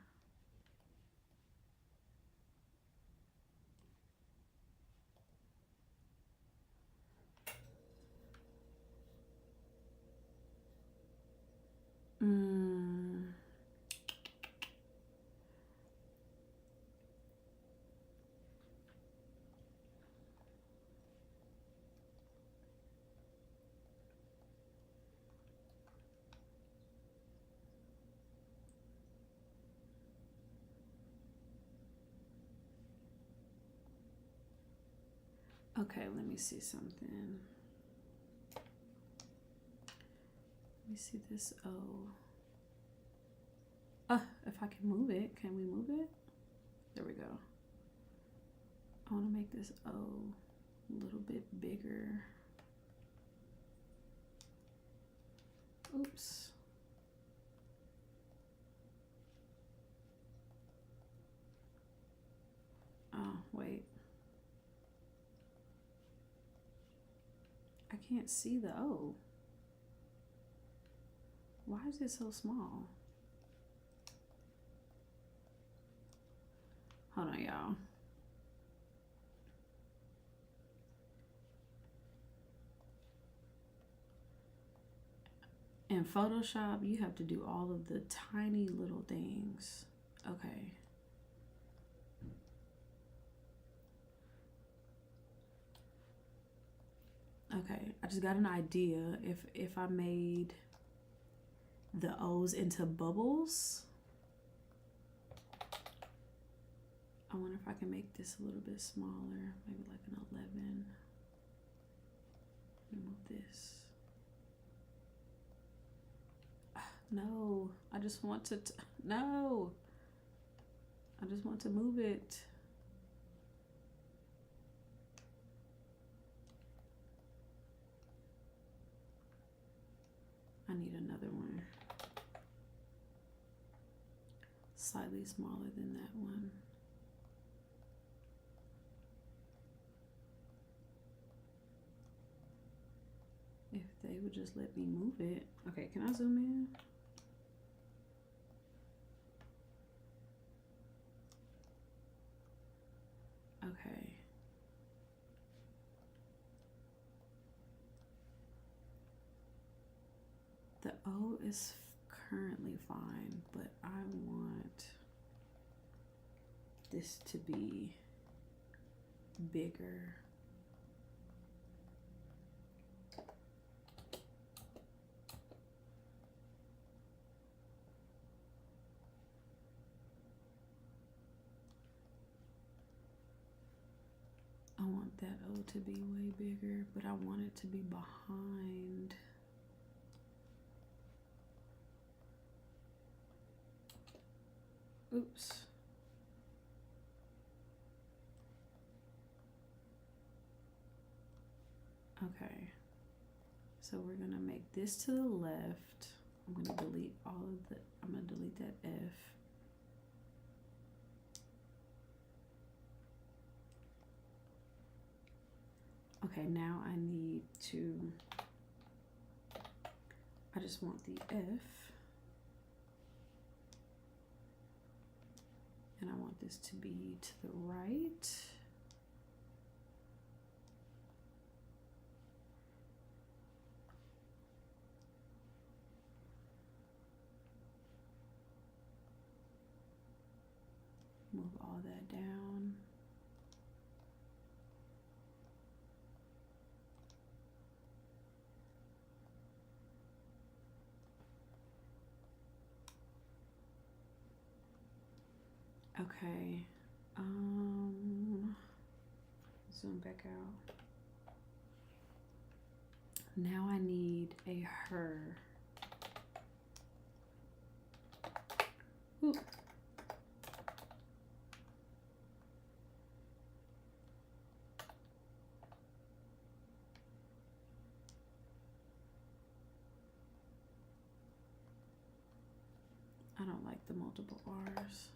Okay, let me see something. Let me see this O. If I can move it, can we move it? There we go. I want to make this O a little bit bigger. Oops. Oh, wait. I can't see the O. Why is it so small? Hold on, y'all. In Photoshop, you have to do all of the tiny little things. Okay. Okay, I just got an idea. If I made the O's into bubbles, I wonder if I can make this a little bit smaller, maybe like an 11. Move this. No, I just want to, no. I just want to move it. I need another one. Slightly smaller than that one. If they would just let me move it. Okay, can I zoom in? Okay. The O is currently fine, but I want this to be bigger. I want that O to be way bigger, but I want it to be behind. Oops. Okay. So we're gonna make this to the left. I'm gonna delete all of the, I'm gonna delete that F. Okay, now I need to, I just want the F. And I want this to be to the right. Move all that down. Okay. Zoom back out. Now I need a her. Ooh. I don't like the multiple R's.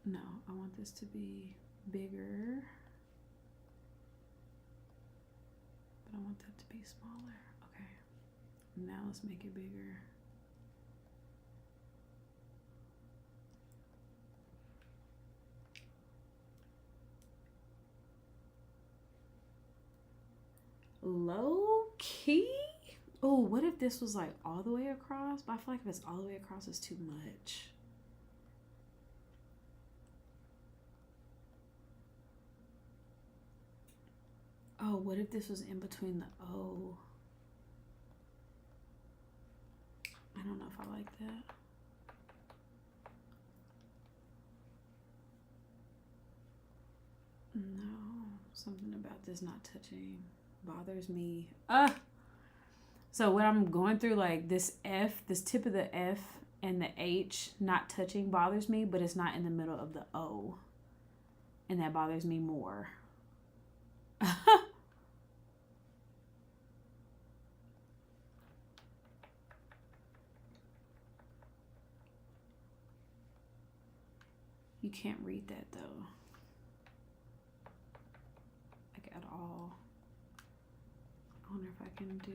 No, I want this to be bigger. But I want that to be smaller. Okay. Now let's make it bigger. Low key? Oh, what if this was like all the way across? But I feel like if it's all the way across, it's too much. Oh, what if this was in between the O? I don't know if I like that. No, something about this not touching bothers me. So what I'm going through, like this F, this tip of the F and the H not touching bothers me, but it's not in the middle of the O. And that bothers me more. You can't read that though. Like at all. I wonder if I can do.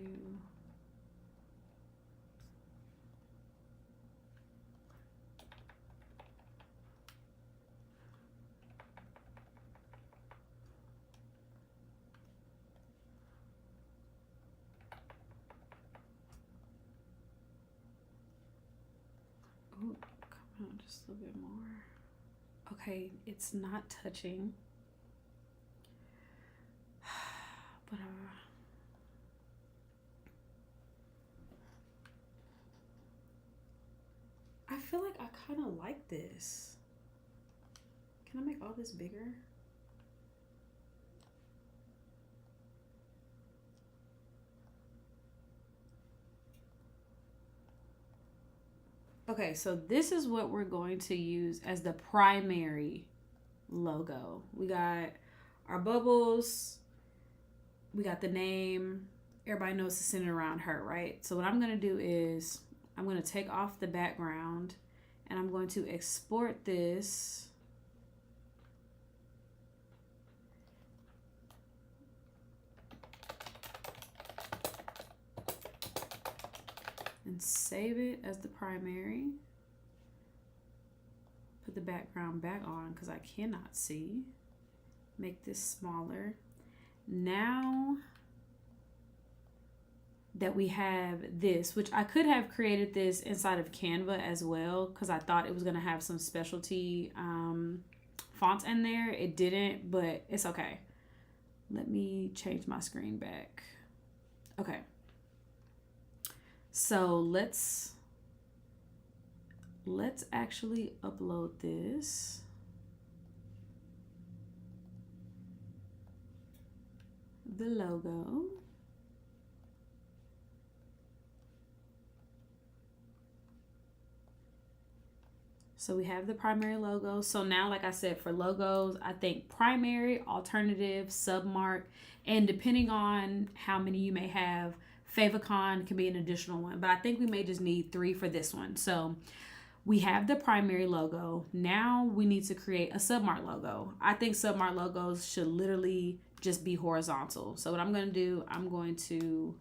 Ooh, come on, just a little bit more. Okay, it's not touching. But I feel like I kind of like this. Can I make all this bigger? Okay, so this is what we're going to use as the primary logo. We got our bubbles. We got the name. Everybody knows it's centered around her, right? So what I'm going to do is I'm going to take off the background and I'm going to export this. And save it as the primary. Put the background back on because I cannot see. Make this smaller. Now that we have this, which I could have created this inside of Canva as well because I thought it was going to have some specialty fonts in there. It didn't, but it's okay. Let me change my screen back. Okay. So let's actually upload this. The logo. So we have the primary logo. So now, like I said, for logos, I think primary, alternative, submark, and depending on how many you may have, favicon can be an additional one. But I think we may just need 3 for this one. So we have the primary logo. Now we need to create a submark logo. I think submark logos should literally just be horizontal. So what I'm going to do, I'm going to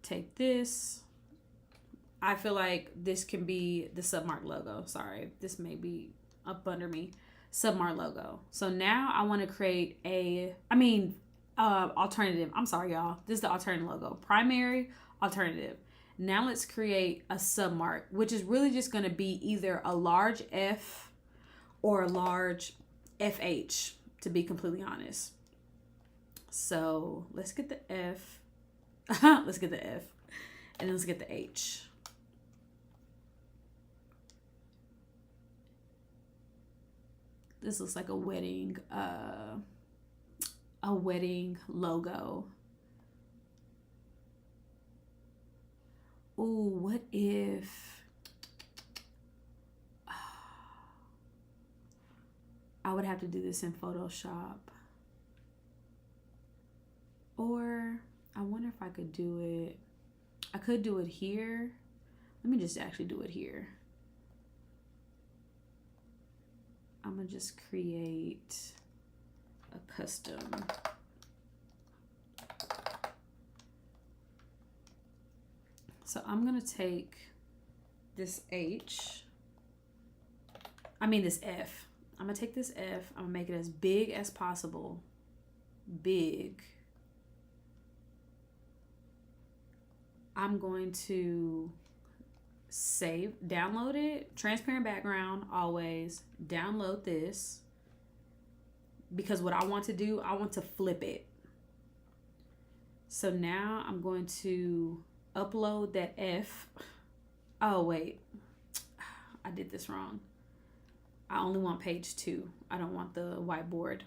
take this. I feel like this can be the submark logo. Sorry, this may be up under me. Submark logo. So now I want to create alternative. I'm sorry, y'all. This is the alternative logo. Primary, alternative. Now let's create a submark, which is really just going to be either a large F or a large FH, to be completely honest. So let's get the F. Let's get the F. And let's get the H. This looks like a wedding logo. Ooh, what if I would have to do this in Photoshop? Or I wonder if I could do it. I could do it here. Let me just actually do it here. I'm gonna just create a custom. So I'm gonna take this H, this F. I'm gonna take this F, I'm gonna make it as big as possible. Big. I'm going to save, download it, transparent background, always. Download this. Because what I want to do, I want to flip it. So now I'm going to upload that F. Oh, wait. I did this wrong. I only want page 2. I don't want the whiteboard.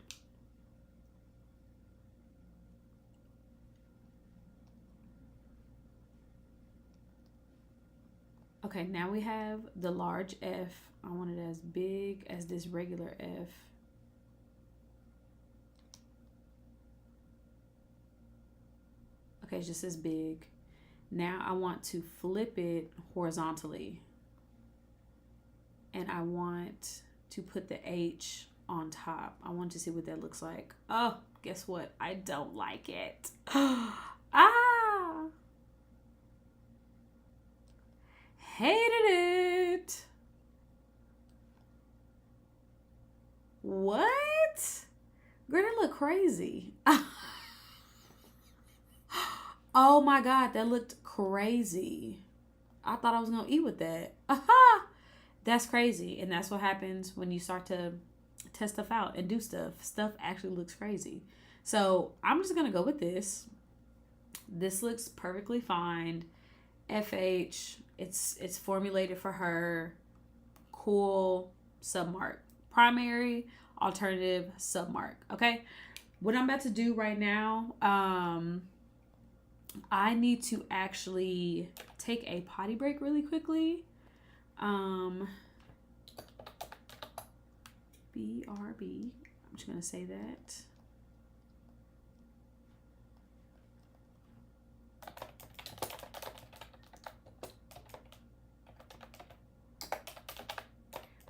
Okay, now we have the large F. I want it as big as this regular F. Okay, it's just as big. Now I want to flip it horizontally. And I want to put the H on top. I want to see what that looks like. Oh, guess what? I don't like it. Hated it. What? Girl, that look crazy. Oh my God, that looked crazy. I thought I was gonna eat with that. Aha! That's crazy. And that's what happens when you start to test stuff out and do stuff. Stuff actually looks crazy. So I'm just gonna go with this. This looks perfectly fine. FH, it's formulated for her. Cool, submark. Primary, alternative, submark. Okay? What I'm about to do right now, I need to actually take a potty break really quickly. BRB. I'm just going to say that.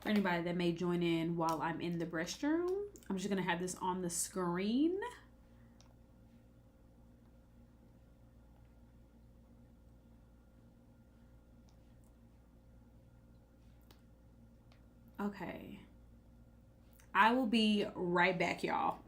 For anybody that may join in while I'm in the restroom, I'm just going to have this on the screen. Okay. I will be right back, y'all.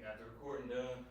Got the recording done.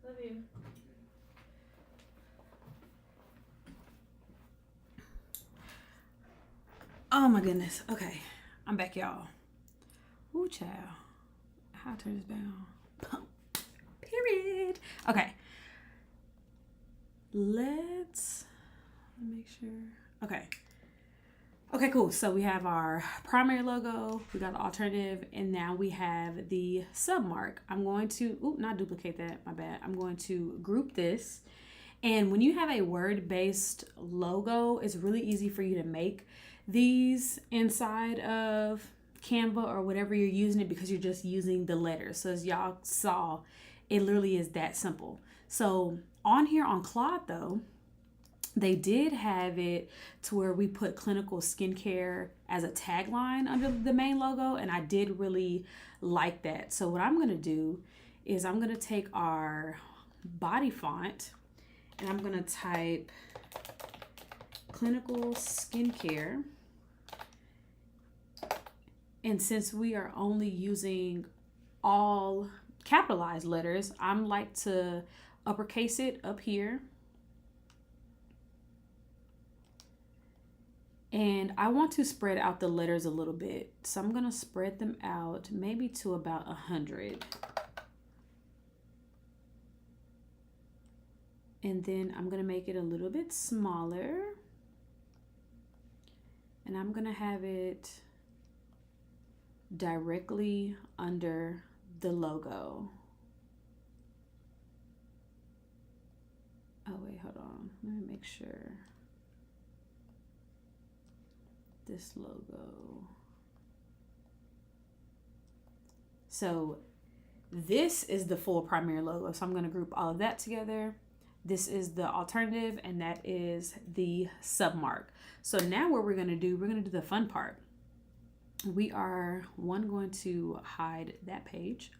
Love you. Oh my goodness. Okay. I'm back, y'all. Ooh, child. How to turn this down? Period. Okay. Let's make sure. Okay. Okay, cool. So we have our primary logo, we got the alternative, and now we have the submark. I'm going to, not duplicate that, my bad. I'm going to group this. And when you have a word-based logo, it's really easy for you to make these inside of Canva or whatever you're using it, because you're just using the letters. So as y'all saw, it literally is that simple. So on here on Claude though, they did have it to where we put clinical skincare as a tagline under the main logo, and I did really like that. So what I'm going to do is I'm going to take our body font and I'm going to type clinical skincare. And since we are only using all capitalized letters, I'm like to uppercase it up here. And I want to spread out the letters a little bit. So I'm going to spread them out maybe to about 100. And then I'm going to make it a little bit smaller. And I'm going to have it directly under the logo. Oh, wait, hold on. Let me make sure. This logo. So this is the full primary logo. So I'm going to group all of that together. This is the alternative, and that is the submark. So now what we're going to do, we're going to do the fun part. We are going to hide that page.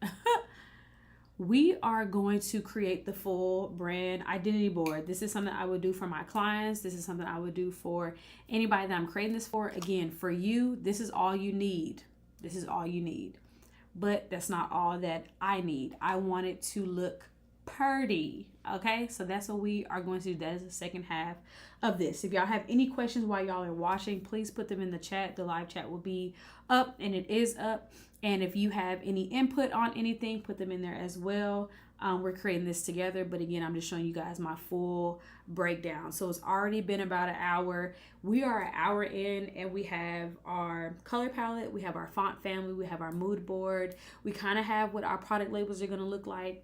We are going to create the full brand identity board. This is something I would do for my clients. This is something I would do for anybody that I'm creating this for. Again, for you, this is all you need. This is all you need. But that's not all that I need. I want it to look pretty. Okay, so that's what we are going to do. That is the second half of this. If y'all have any questions while y'all are watching, please put them in the chat. The live chat will be up, and it is up. And if you have any input on anything, put them in there as well. We're creating this together, but again, I'm just showing you guys my full breakdown. So it's already been about an hour. We are an hour in, and we have our color palette, we have our font family, we have our mood board. We kind of have what our product labels are going to look like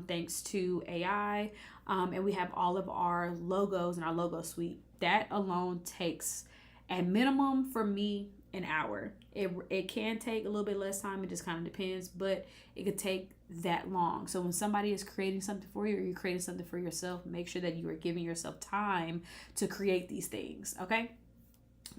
thanks to AI. And we have all of our logos and our logo suite. That alone takes, at minimum for me, an hour. It can take a little bit less time. It just kind of depends, but it could take that long. So when somebody is creating something for you, or you're creating something for yourself, make sure that you are giving yourself time to create these things. Okay.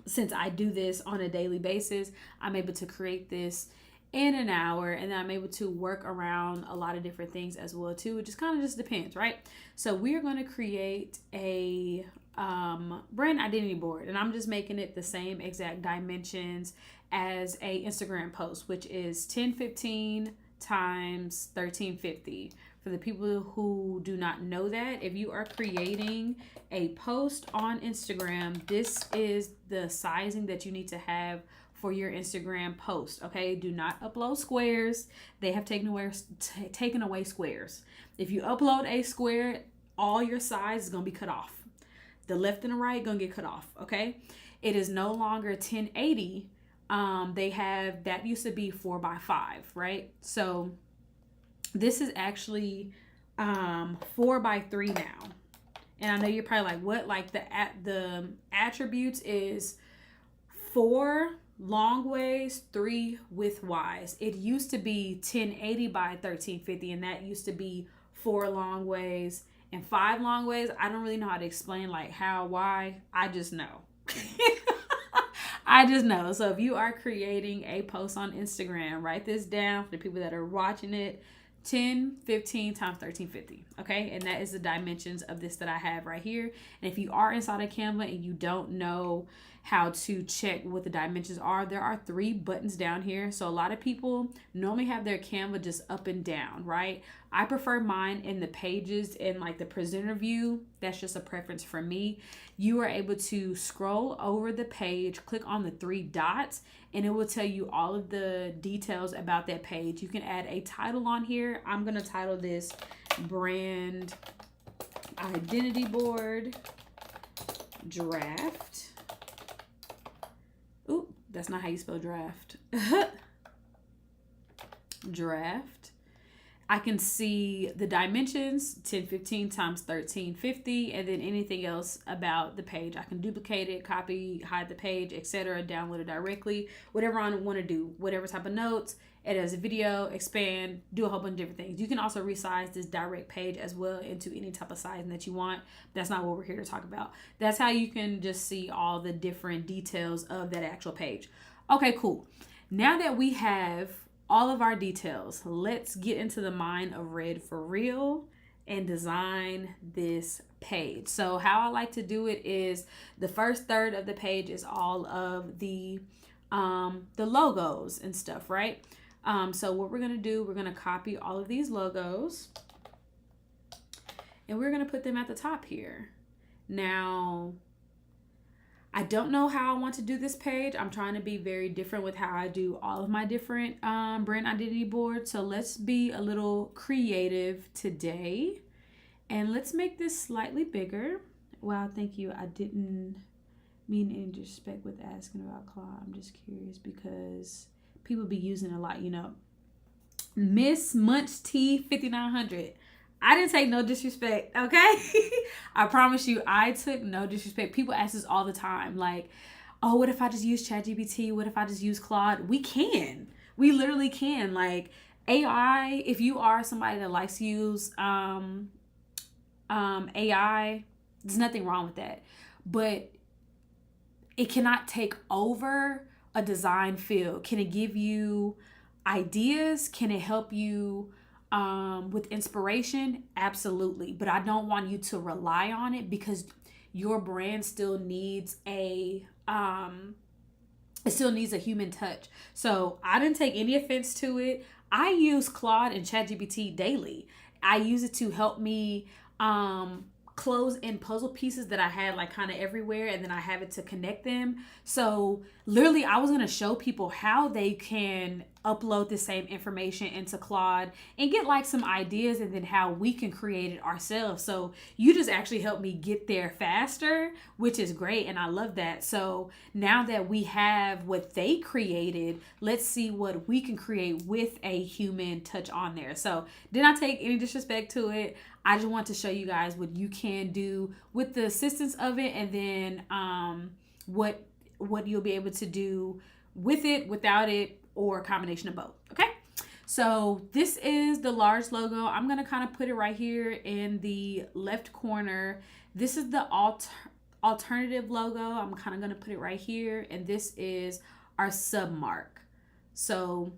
Since I do this on a daily basis, I'm able to create this in an hour, and then I'm able to work around a lot of different things as well too. It just kind of just depends, right? So we're going to create a brand identity board, and I'm just making it the same exact dimensions as a Instagram post, which is 1015 times 1350. For the people who do not know that, if you are creating a post on Instagram, this is the sizing that you need to have for your Instagram post. Okay, do not upload squares. They have taken away squares. If you upload a square, all your size is gonna be cut off. The left and the right gonna get cut off. Okay, it is no longer 1080. They have, that used to be 4x5, right? So this is actually 4x3 now. And I know you're probably like, what? Like the attributes is 4 long ways, 3 width wise. It used to be 1080 by 1350, and that used to be 4 long ways and 5 long ways. I don't really know how to explain like how, why. I just know. I just know. So if you are creating a post on Instagram, write this down for the people that are watching it. 1015 times 1350. Okay, and that is the dimensions of this that I have right here. And if you are inside of Canva and you don't know how to check what the dimensions are, there are 3 buttons down here. So a lot of people normally have their Canva just up and down, right? I prefer mine in the pages in like the presenter view. That's just a preference for me. You are able to scroll over the page, click on the 3 dots, and it will tell you all of the details about that page. You can add a title on here. I'm going to title this Brand Identity Board Draft. Ooh, that's not how you spell draft. Draft. I can see the dimensions, 1015 times 1350, and then anything else about the page. I can duplicate it, copy, hide the page, etc., download it directly, whatever I want to do, whatever type of notes, edit as a video, expand, do a whole bunch of different things. You can also resize this direct page as well into any type of sizing that you want. That's not what we're here to talk about. That's how you can just see all the different details of that actual page. Okay, cool. Now that we have all of our details, let's get into the mind of Red for real and design this page. So how I like to do it is the first third of the page is all of the logos and stuff, right? So what we're gonna do, we're gonna copy all of these logos and we're gonna put them at the top here. Now, I don't know how I want to do this page. I'm trying to be very different with how I do all of my different brand identity boards. So let's be a little creative today. And let's make this slightly bigger. Wow, thank you. I didn't mean any disrespect with asking about Claude. I'm just curious because people be using it a lot, you know. Miss Munch T 5900. I didn't take no disrespect, okay? I promise you, I took no disrespect. People ask this all the time, like, oh, what if I just use ChatGPT? What if I just use Claude? We can. We literally can. Like, AI, if you are somebody that likes to use AI, there's nothing wrong with that. But it cannot take over a design field. Can it give you ideas? Can it help you with inspiration? Absolutely. But I don't want you to rely on it because your brand still needs a human touch. So I didn't take any offense to it. I use Claude and ChatGPT daily. I use it to help me close in puzzle pieces that I had like kind of everywhere, and then I have it to connect them. So literally I was going to show people how they can upload the same information into Claude and get like some ideas, and then how we can create it ourselves. So you just actually helped me get there faster, which is great, and I love that. So now that we have what they created, let's see what we can create with a human touch on there. So did not take any disrespect to it. I just want to show you guys what you can do with the assistance of it, and then what you'll be able to do with it, without it, or a combination of both. Okay, so this is the large logo. I'm gonna kind of put it right here in the left corner. This is the alternative logo. I'm kind of gonna put it right here, and this is our submark. So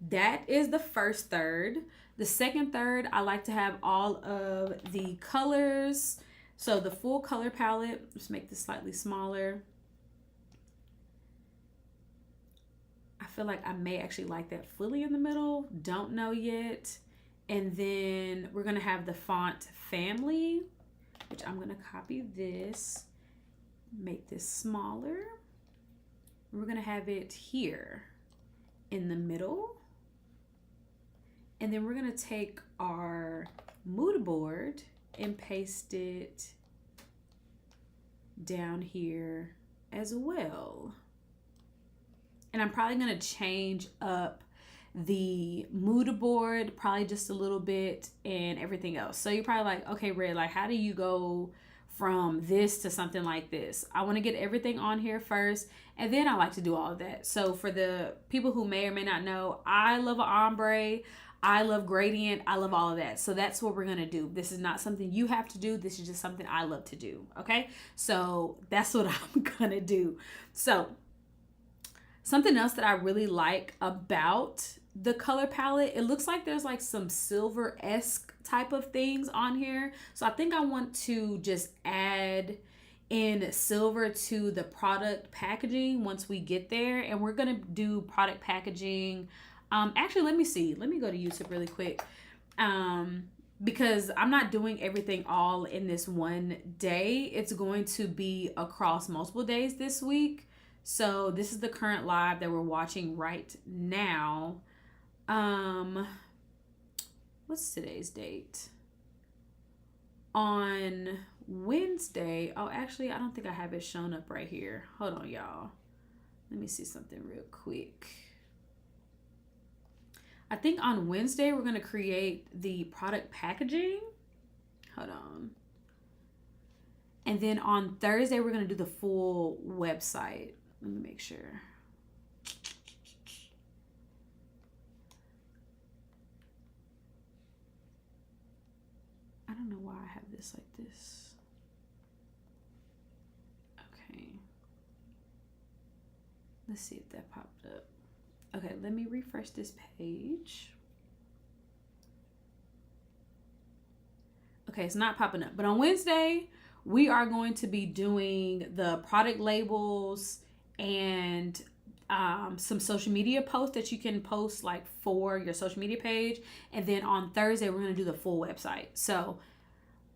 that is the first third. The second third, I like to have all of the colors. So the full color palette, let's make this slightly smaller. I feel like I may actually like that fully in the middle. Don't know yet. And then we're going to have the font family, which I'm going to copy this, make this smaller. We're going to have it here in the middle. And then we're going to take our mood board and paste it down here as well. And I'm probably going to change up the mood board probably just a little bit and everything else. So you're probably like, okay, Red, like how do you go from this to something like this? I want to get everything on here first, and then I like to do all of that. So for the people who may or may not know, I love an ombre. I love gradient. I love all of that. So that's what we're going to do. This is not something you have to do. This is just something I love to do. Okay. So that's what I'm going to do. So something else that I really like about the color palette, it looks like there's like some silver-esque type of things on here. So I think I want to just add in silver to the product packaging once we get there. And we're going to do product packaging. Actually, let me see. Let me go to YouTube really quick. Because I'm not doing everything all in this one day. It's going to be across multiple days this week. So this is the current live that we're watching right now. What's today's date? On Wednesday. Oh, actually, I don't think I have it shown up right here. Hold on, y'all. Let me see something real quick. I think on Wednesday, we're going to create the product packaging. Hold on. And then on Thursday, we're going to do the full website. Let me make sure. I don't know why I have this like this. Okay. Let's see if that popped up. Okay, let me refresh this page. Okay, it's not popping up. But on Wednesday, we are going to be doing the product labels and some social media posts that you can post like for your social media page. And then on Thursday, we're going to do the full website. So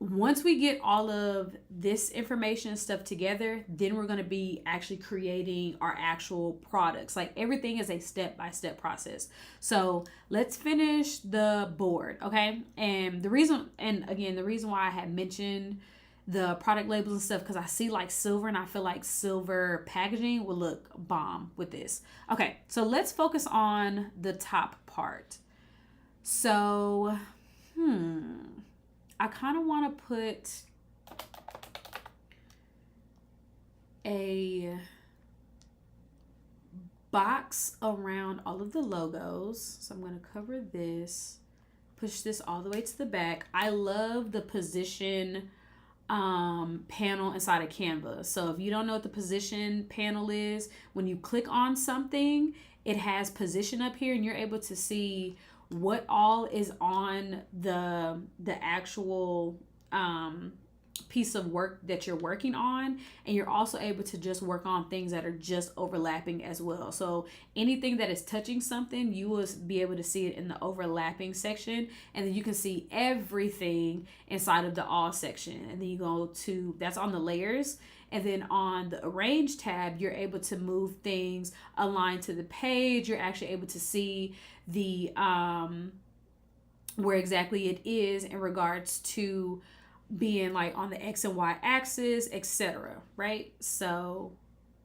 once we get all of this information and stuff together, then we're going to be actually creating our actual products. Like everything is a step-by-step process. So let's finish the board, okay? And the reason why I had mentioned the product labels and stuff, because I see like silver and I feel like silver packaging will look bomb with this. Okay, so let's focus on the top part. So, I kind of want to put a box around all of the logos. So I'm going to cover this, push this all the way to the back. I love the position panel inside of Canva. So if you don't know what the position panel is, when you click on something, it has position up here and you're able to see what all is on the actual piece of work that you're working on, and you're also able to just work on things that are just overlapping as well. So anything that is touching something, you will be able to see it in the overlapping section, and then you can see everything inside of the all section. And then you go to, that's on the layers. And then on the arrange tab, you're able to move things aligned to the page. You're actually able to see the where exactly it is in regards to being like on the X and Y axis, etc. Right? So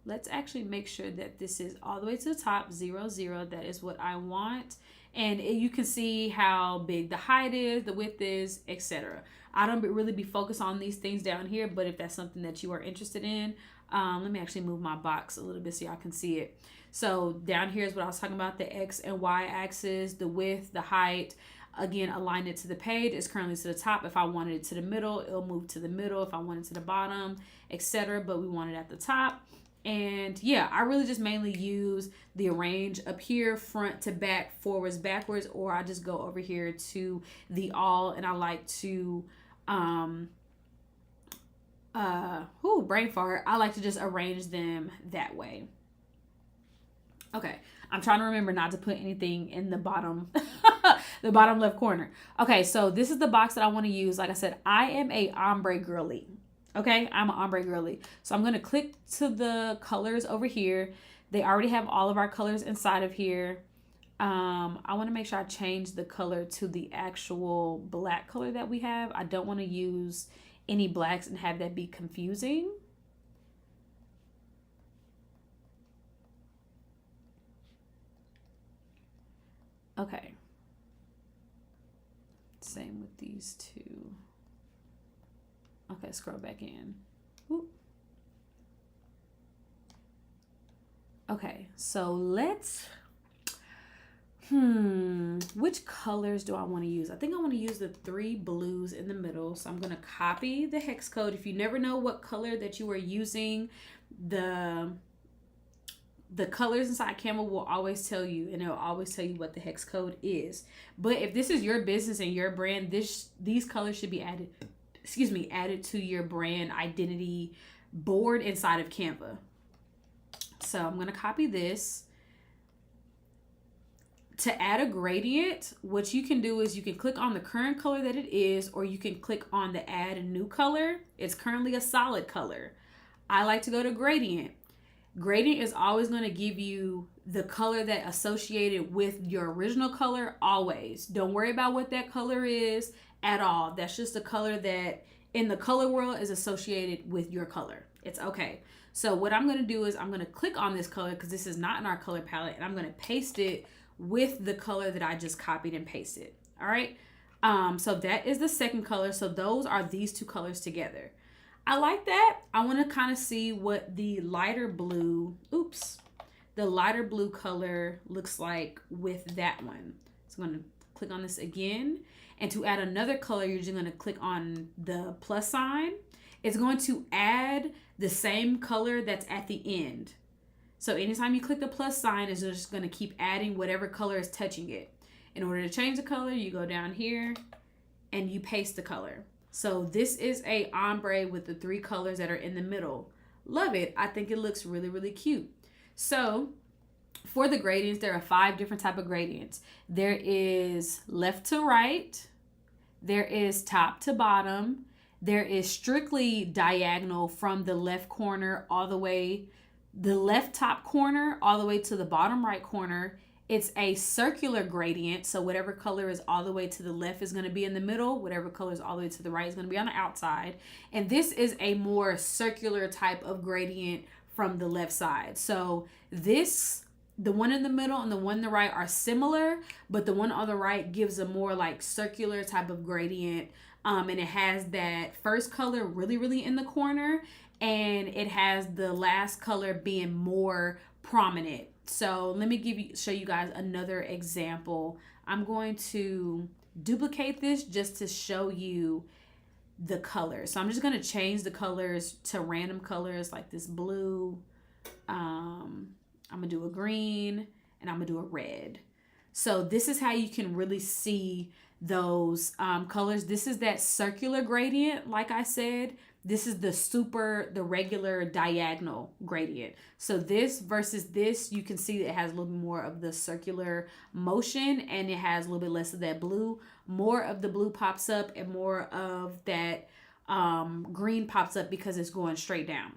let's actually make sure that this is all the way to the top, 0, 0. That is what I want. And you can see how big the height is, the width is, etc. I don't really be focused on these things down here, but if that's something that you are interested in, let me actually move my box a little bit so y'all can see it. So down here is what I was talking about, the X and Y axis, the width, the height. Again, align it to the page. It's currently to the top. If I wanted it to the middle, it'll move to the middle. If I want it to the bottom, etc. But we want it at the top. And yeah, I really just mainly use the arrange up here, front to back, forwards, backwards, or I just go over here to the all, and I like to brain fart. I like to just arrange them that way. Okay, I'm trying to remember not to put anything in the bottom the bottom left corner. Okay, so this is the box that I want to use. Like I said, I am a ombre girly. Okay, I'm an ombre girly. So I'm going to click to the colors over here. They already have all of our colors inside of here. I want to make sure I change the color to the actual black color that we have. I don't want to use any blacks and have that be confusing. Okay. Same with these two. Okay, scroll back in. Whoop. Okay, so let's, which colors do I want to use? I think I want to use the 3 blues in the middle. So I'm going to copy the hex code. If you never know what color that you are using, the colors inside Canva will always tell you, and it'll always tell you what the hex code is. But if this is your business and your brand, these colors should be added to your brand identity board inside of Canva. So I'm going to copy this. To add a gradient, what you can do is you can click on the current color that it is, or you can click on the add a new color. It's currently a solid color. I like to go to gradient. Gradient is always going to give you the color that associated with your original color always. Don't worry about what that color is at all. That's just a color that in the color world is associated with your color. It's okay. So what I'm going to do is I'm going to click on this color because this is not in our color palette, and I'm going to paste it with the color that I just copied and pasted. All right. So that is the second color. So those are these two colors together. I like that. I want to kind of see what the lighter blue, the lighter blue color looks like with that one. So I'm going to click on this again. And to add another color, you're just going to click on the plus sign. It's going to add the same color that's at the end. So anytime you click the plus sign, it's just going to keep adding whatever color is touching it. In order to change the color, you go down here and you paste the color. So this is a ombre with the three colors that are in the middle. Love it. I think it looks really, really cute. So for the gradients, there are 5 different type of gradients. There is left to right. There is top to bottom. There is strictly diagonal from the left corner all the way, the left top corner all the way to the bottom right corner. It's a circular gradient, so whatever color is all the way to the left is going to be in the middle. Whatever color is all the way to the right is going to be on the outside. And this is a more circular type of gradient from the left side. So this, the one in the middle and the one on the right are similar, but the one on the right gives a more like circular type of gradient. And it has that first color really, really in the corner, and it has the last color being more prominent. So let me show you guys another example. I'm going to duplicate this just to show you the color. So I'm just going to change the colors to random colors like this blue. I'm going to do a green, and I'm going to do a red. So this is how you can really see those colors. This is that circular gradient, like I said. This is the regular diagonal gradient. So this versus this, you can see that it has a little bit more of the circular motion, and it has a little bit less of that blue. More of the blue pops up and more of that green pops up because it's going straight down.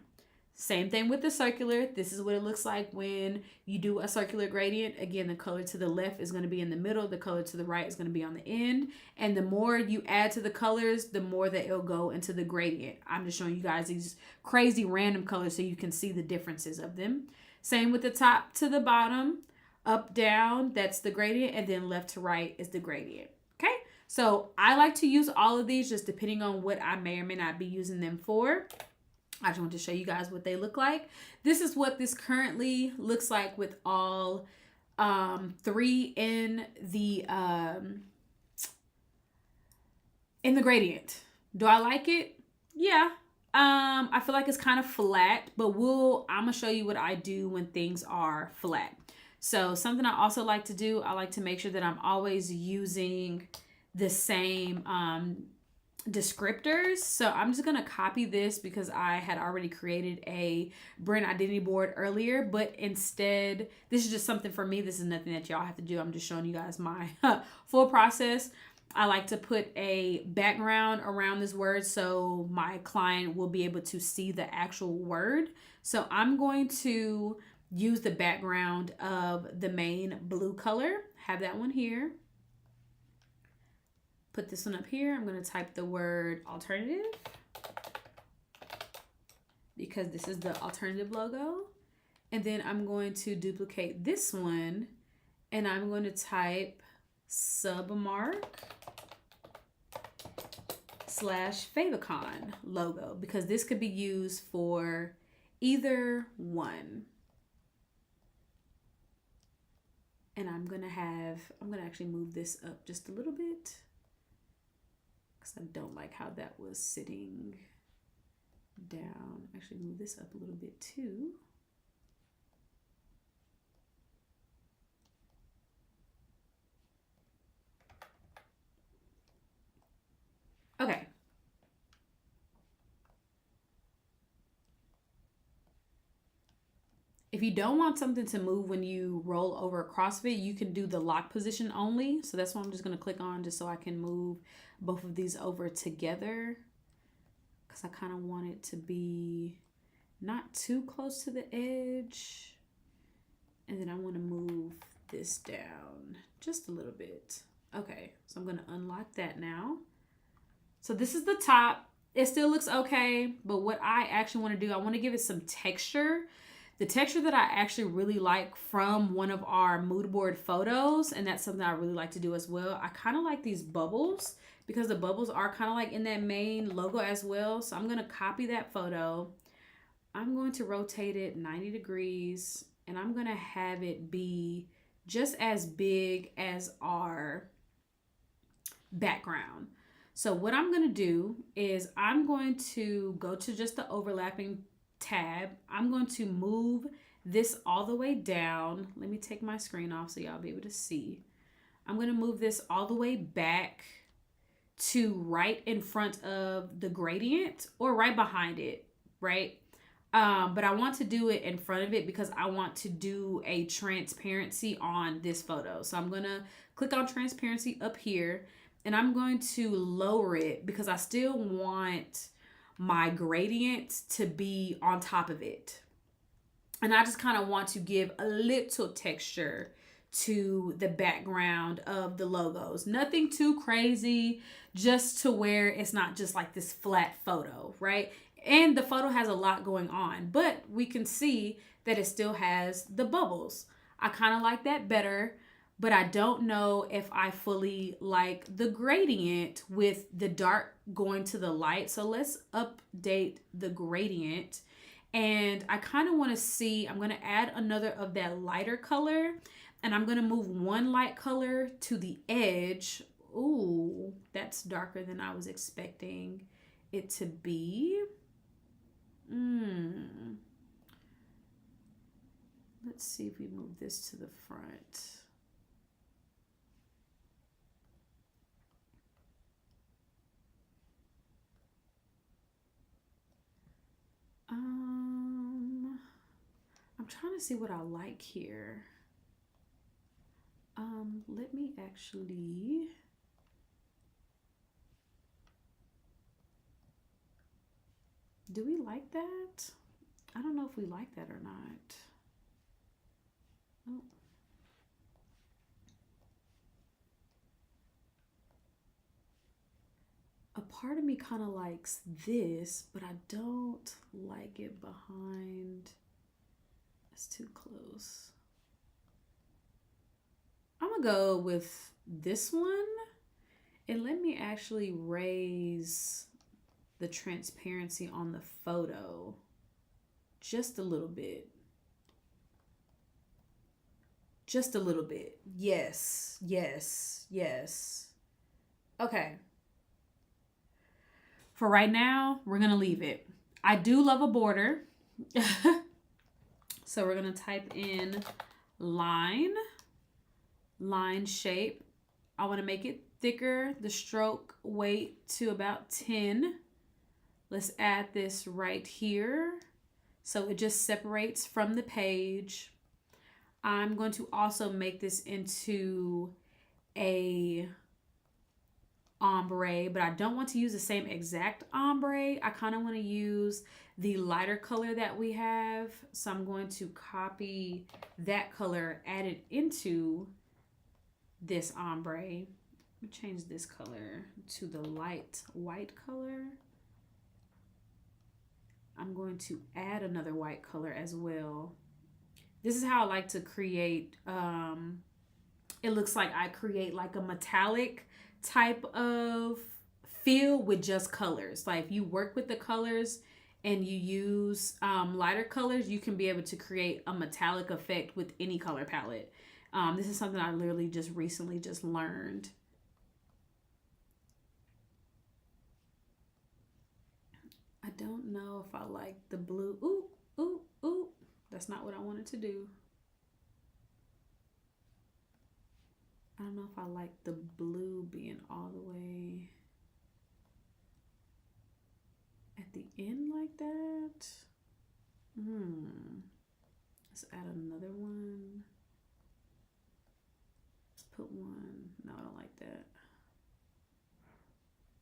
Same thing with the circular. This is what it looks like when you do a circular gradient. Again, the color to the left is going to be in the middle. The color to the right is going to be on the end. And the more you add to the colors, the more that it'll go into the gradient. I'm just showing you guys these crazy random colors so you can see the differences of them. Same with the top to the bottom. Up, down, that's the gradient. And then left to right is the gradient. Okay? So I like to use all of these just depending on what I may or may not be using them for. I just want to show you guys what they look like. This is what this currently looks like with all 3 in the gradient. Do I like it? Yeah. I feel like it's kind of flat, but I'm gonna show you what I do when things are flat. So something I also like to do, I like to make sure that I'm always using the same descriptors. So I'm just going to copy this because I had already created a brand identity board earlier, but instead, this is just something for me. This is nothing that y'all have to do. I'm just showing you guys my full process. I like to put a background around this word so my client will be able to see the actual word. So I'm going to use the background of the main blue color. Have that one here. Put this one up here. I'm going to type the word alternative because this is the alternative logo. And then I'm going to duplicate this one and I'm going to type submark /favicon logo because this could be used for either one. And I'm going to actually move this up just a little bit. I don't like how that was sitting down. Actually move this up a little bit too. Okay. If you don't want something to move when you roll over across of it, you can do the lock position only. So that's what I'm just going to click on just so I can move both of these over together. Because I kind of want it to be not too close to the edge. And then I want to move this down just a little bit. Okay, so I'm going to unlock that now. So this is the top. It still looks okay, but what I actually want to do, I want to give it some texture. The texture that I actually really like from one of our mood board photos, and that's something I really like to do as well. I kind of like these bubbles because the bubbles are kind of like in that main logo as well. So I'm going to copy that photo. I'm going to rotate it 90 degrees, and I'm going to have it be just as big as our background. So what I'm going to do is I'm going to go to just the overlapping tab. I'm going to move this all the way down. Let me take my screen off so y'all be able to see. I'm going to move this all the way back to right in front of the gradient or right behind it, right? But I want to do it in front of it because I want to do a transparency on this photo. So I'm going to click on transparency up here. And I'm going to lower it because I still want my gradient to be on top of it. And I just kind of want to give a little texture to the background of the logos. Nothing too crazy, just to where it's not just like this flat photo, right? And the photo has a lot going on, but we can see that it still has the bubbles. I kind of like that better. But I don't know if I fully like the gradient with the dark going to the light. So let's update the gradient. And I kind of want to see, I'm going to add another of that lighter color. And I'm going to move one light color to the edge. Ooh, that's darker than I was expecting it to be. Let's see if we move this to the front. I'm trying to see what I like here. Let me actually. Do we like that? I don't know if we like that or not. Oh. A part of me kind of likes this, but I don't like it behind. It's too close. I'm gonna go with this one, and let me actually raise the transparency on the photo just a little bit. Just a little bit. Yes, yes, yes. Okay. For right now, we're gonna leave it. I do love a border. So we're gonna type in line shape. I wanna make it thicker, the stroke weight to about 10. Let's add this right here. So it just separates from the page. I'm going to also make this into a ombre, but I don't want to use the same exact ombre. I kind of want to use the lighter color that we have. So I'm going to copy that color, add it into this ombre. Let me change this color to the light white color. I'm going to add another white color as well. This is how I like to create, it looks like I create like a metallic type of feel with just colors. Like if you work with the colors and you use lighter colors, you can be able to create a metallic effect with any color palette. This is something I literally just recently just learned. I don't know if I like the blue. Ooh. That's not what I wanted to do. I don't know if I like the blue being all the way at the end like that. Let's add another one. Let's put one. No, I don't like that.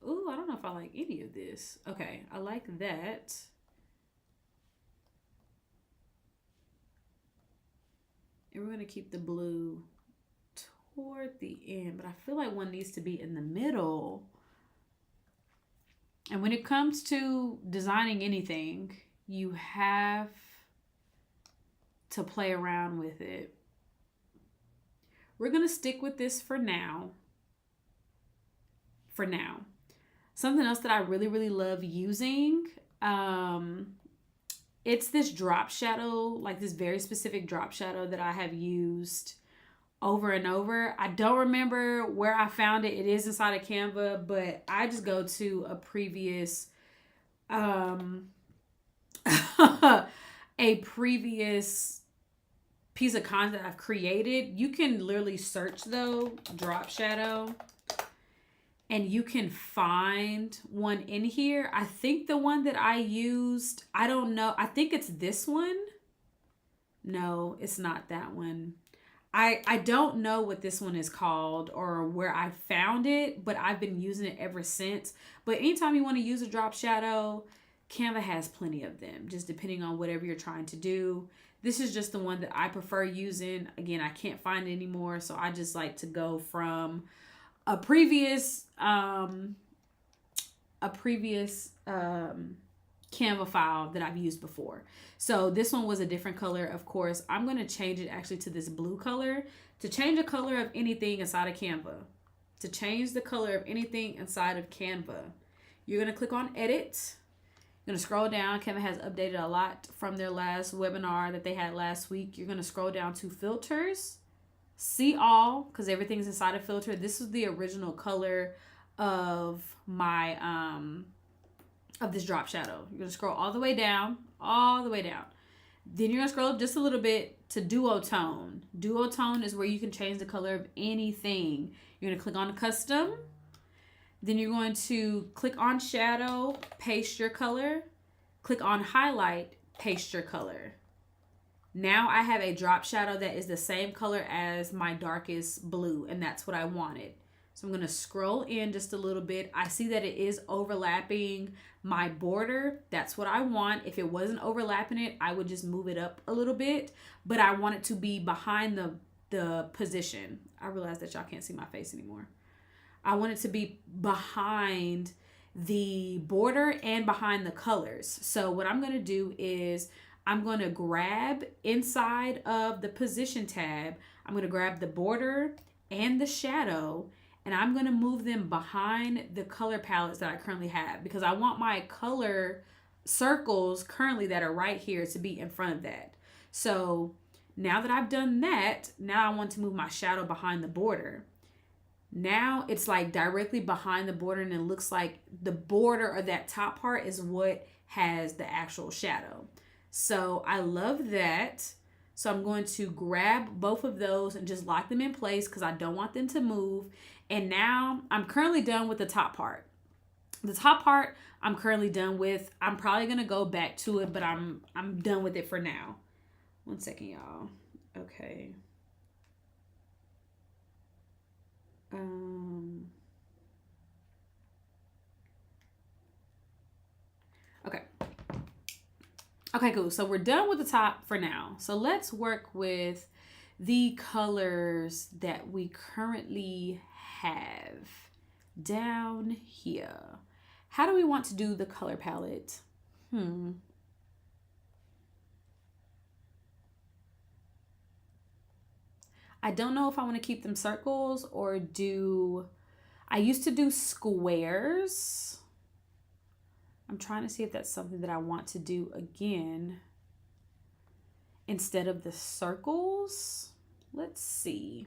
Ooh, I don't know if I like any of this. Okay, I like that. And we're gonna keep the blue toward the end, but I feel like one needs to be in the middle. And when it comes to designing anything, you have to play around with it. We're gonna stick with this for now. Something else that I really, really love using, it's this drop shadow, like this very specific drop shadow that I have used over and over. I don't remember where I found it. It is inside of Canva, but I just go to a previous a previous piece of content I've created. You can literally search though, drop shadow, and you can find one in here. I think the one that I used, I don't know. I think it's this one. No, it's not that one. I don't know what this one is called or where I found it, but I've been using it ever since. But anytime you want to use a drop shadow, Canva has plenty of them, just depending on whatever you're trying to do. This is just the one that I prefer using. Again, I can't find it anymore, so I just like to go from a previous Canva file that I've used before. So this one was a different color. Of course, I'm going to change it actually to this blue color. To change the color of anything inside of Canva, you're going to click on edit. You're going to scroll down. Canva has updated a lot from their last webinar that they had last week. You're going to scroll down to filters. See all, because everything's inside a filter. This is the original color of my of this drop shadow. You're gonna scroll all the way down. Then you're gonna scroll up just a little bit to duotone. Duotone is where you can change the color of anything. You're gonna click on custom. Then you're going to click on shadow, paste your color. Click on highlight, paste your color. Now I have a drop shadow that is the same color as my darkest blue, and that's what I wanted. So I'm going to scroll in just a little bit. I see that it is overlapping my border. That's what I want. If it wasn't overlapping it, I would just move it up a little bit, but I want it to be behind the position. I realize that y'all can't see my face anymore. I want it to be behind the border and behind the colors. So what I'm going to do is I'm going to grab inside of the position tab, I'm going to grab the border and the shadow, and I'm going to move them behind the color palettes that I currently have, because I want my color circles currently that are right here to be in front of that. So now that I've done that, now I want to move my shadow behind the border. Now it's like directly behind the border, and it looks like the border or that top part is what has the actual shadow. So I love that. So I'm going to grab both of those and just lock them in place because I don't want them to move. And now I'm currently done with the top part. The top part I'm currently done with. I'm probably going to go back to it, but I'm done with it for now. 1 second, y'all. Okay. Okay. Okay, cool. So we're done with the top for now. So let's work with the colors that we currently have down here. How do we want to do the color palette? I don't know if I want to keep them circles or I used to do squares. I'm trying to see if that's something that I want to do again instead of the circles. Let's see.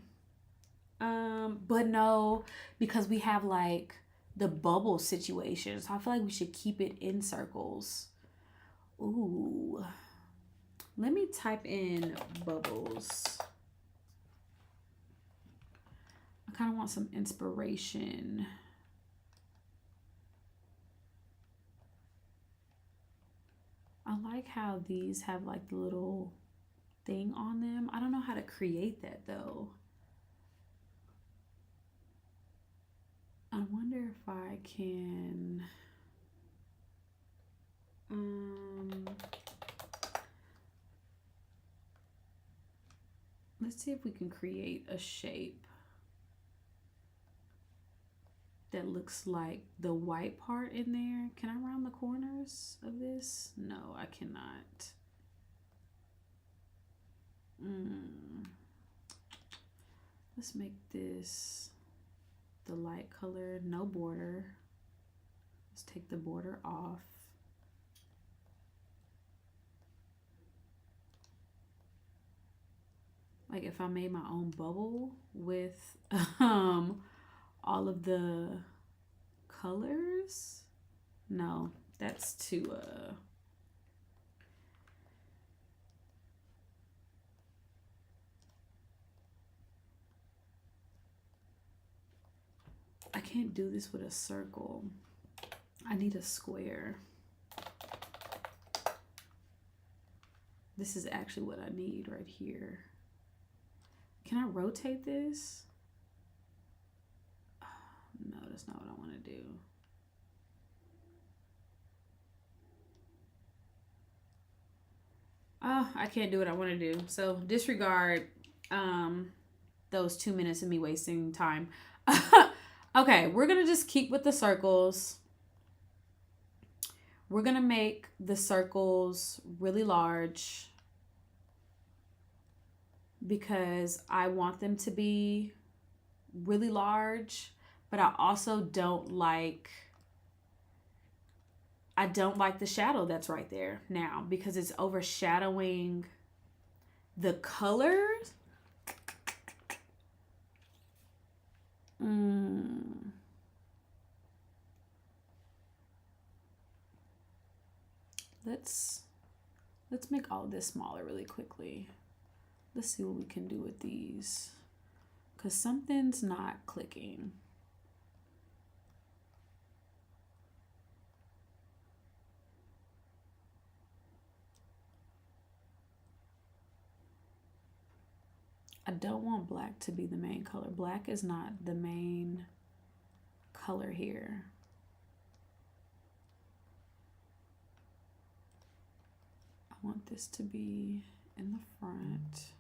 But no, because we have like the bubble situation. So I feel like we should keep it in circles. Ooh. Let me type in bubbles. I kind of want some inspiration. I like how these have like the little thing on them. I don't know how to create that though. I wonder if I can let's see if we can create a shape that looks like the white part in there. Can I round the corners of this? No, I cannot. Let's make this the light color, no border. Let's take the border off. Like if I made my own bubble with all of the colors. No, that's too I can't do this with a circle. I need a square. This is actually what I need right here. Can I rotate this? No, that's not what I want to do. Oh, I can't do what I want to do. So disregard those 2 minutes of me wasting time. Okay, we're going to just keep with the circles. We're going to make the circles really large because I want them to be really large, but I also don't like the shadow that's right there now because it's overshadowing the colors. Let's make all of this smaller really quickly. Let's see what we can do with these because something's not clicking. I don't want black to be the main color. Black is not the main color here. I want this to be in the front.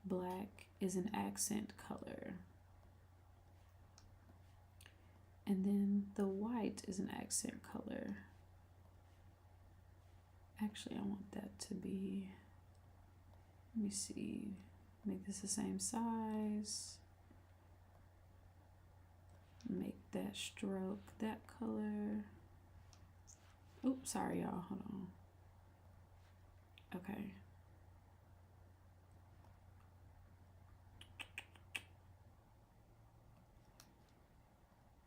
Black is an accent color. And then the white is an accent color. Actually, I want that to be, let me see, make this the same size. Make that stroke that color. Oops, sorry y'all, hold on. Okay.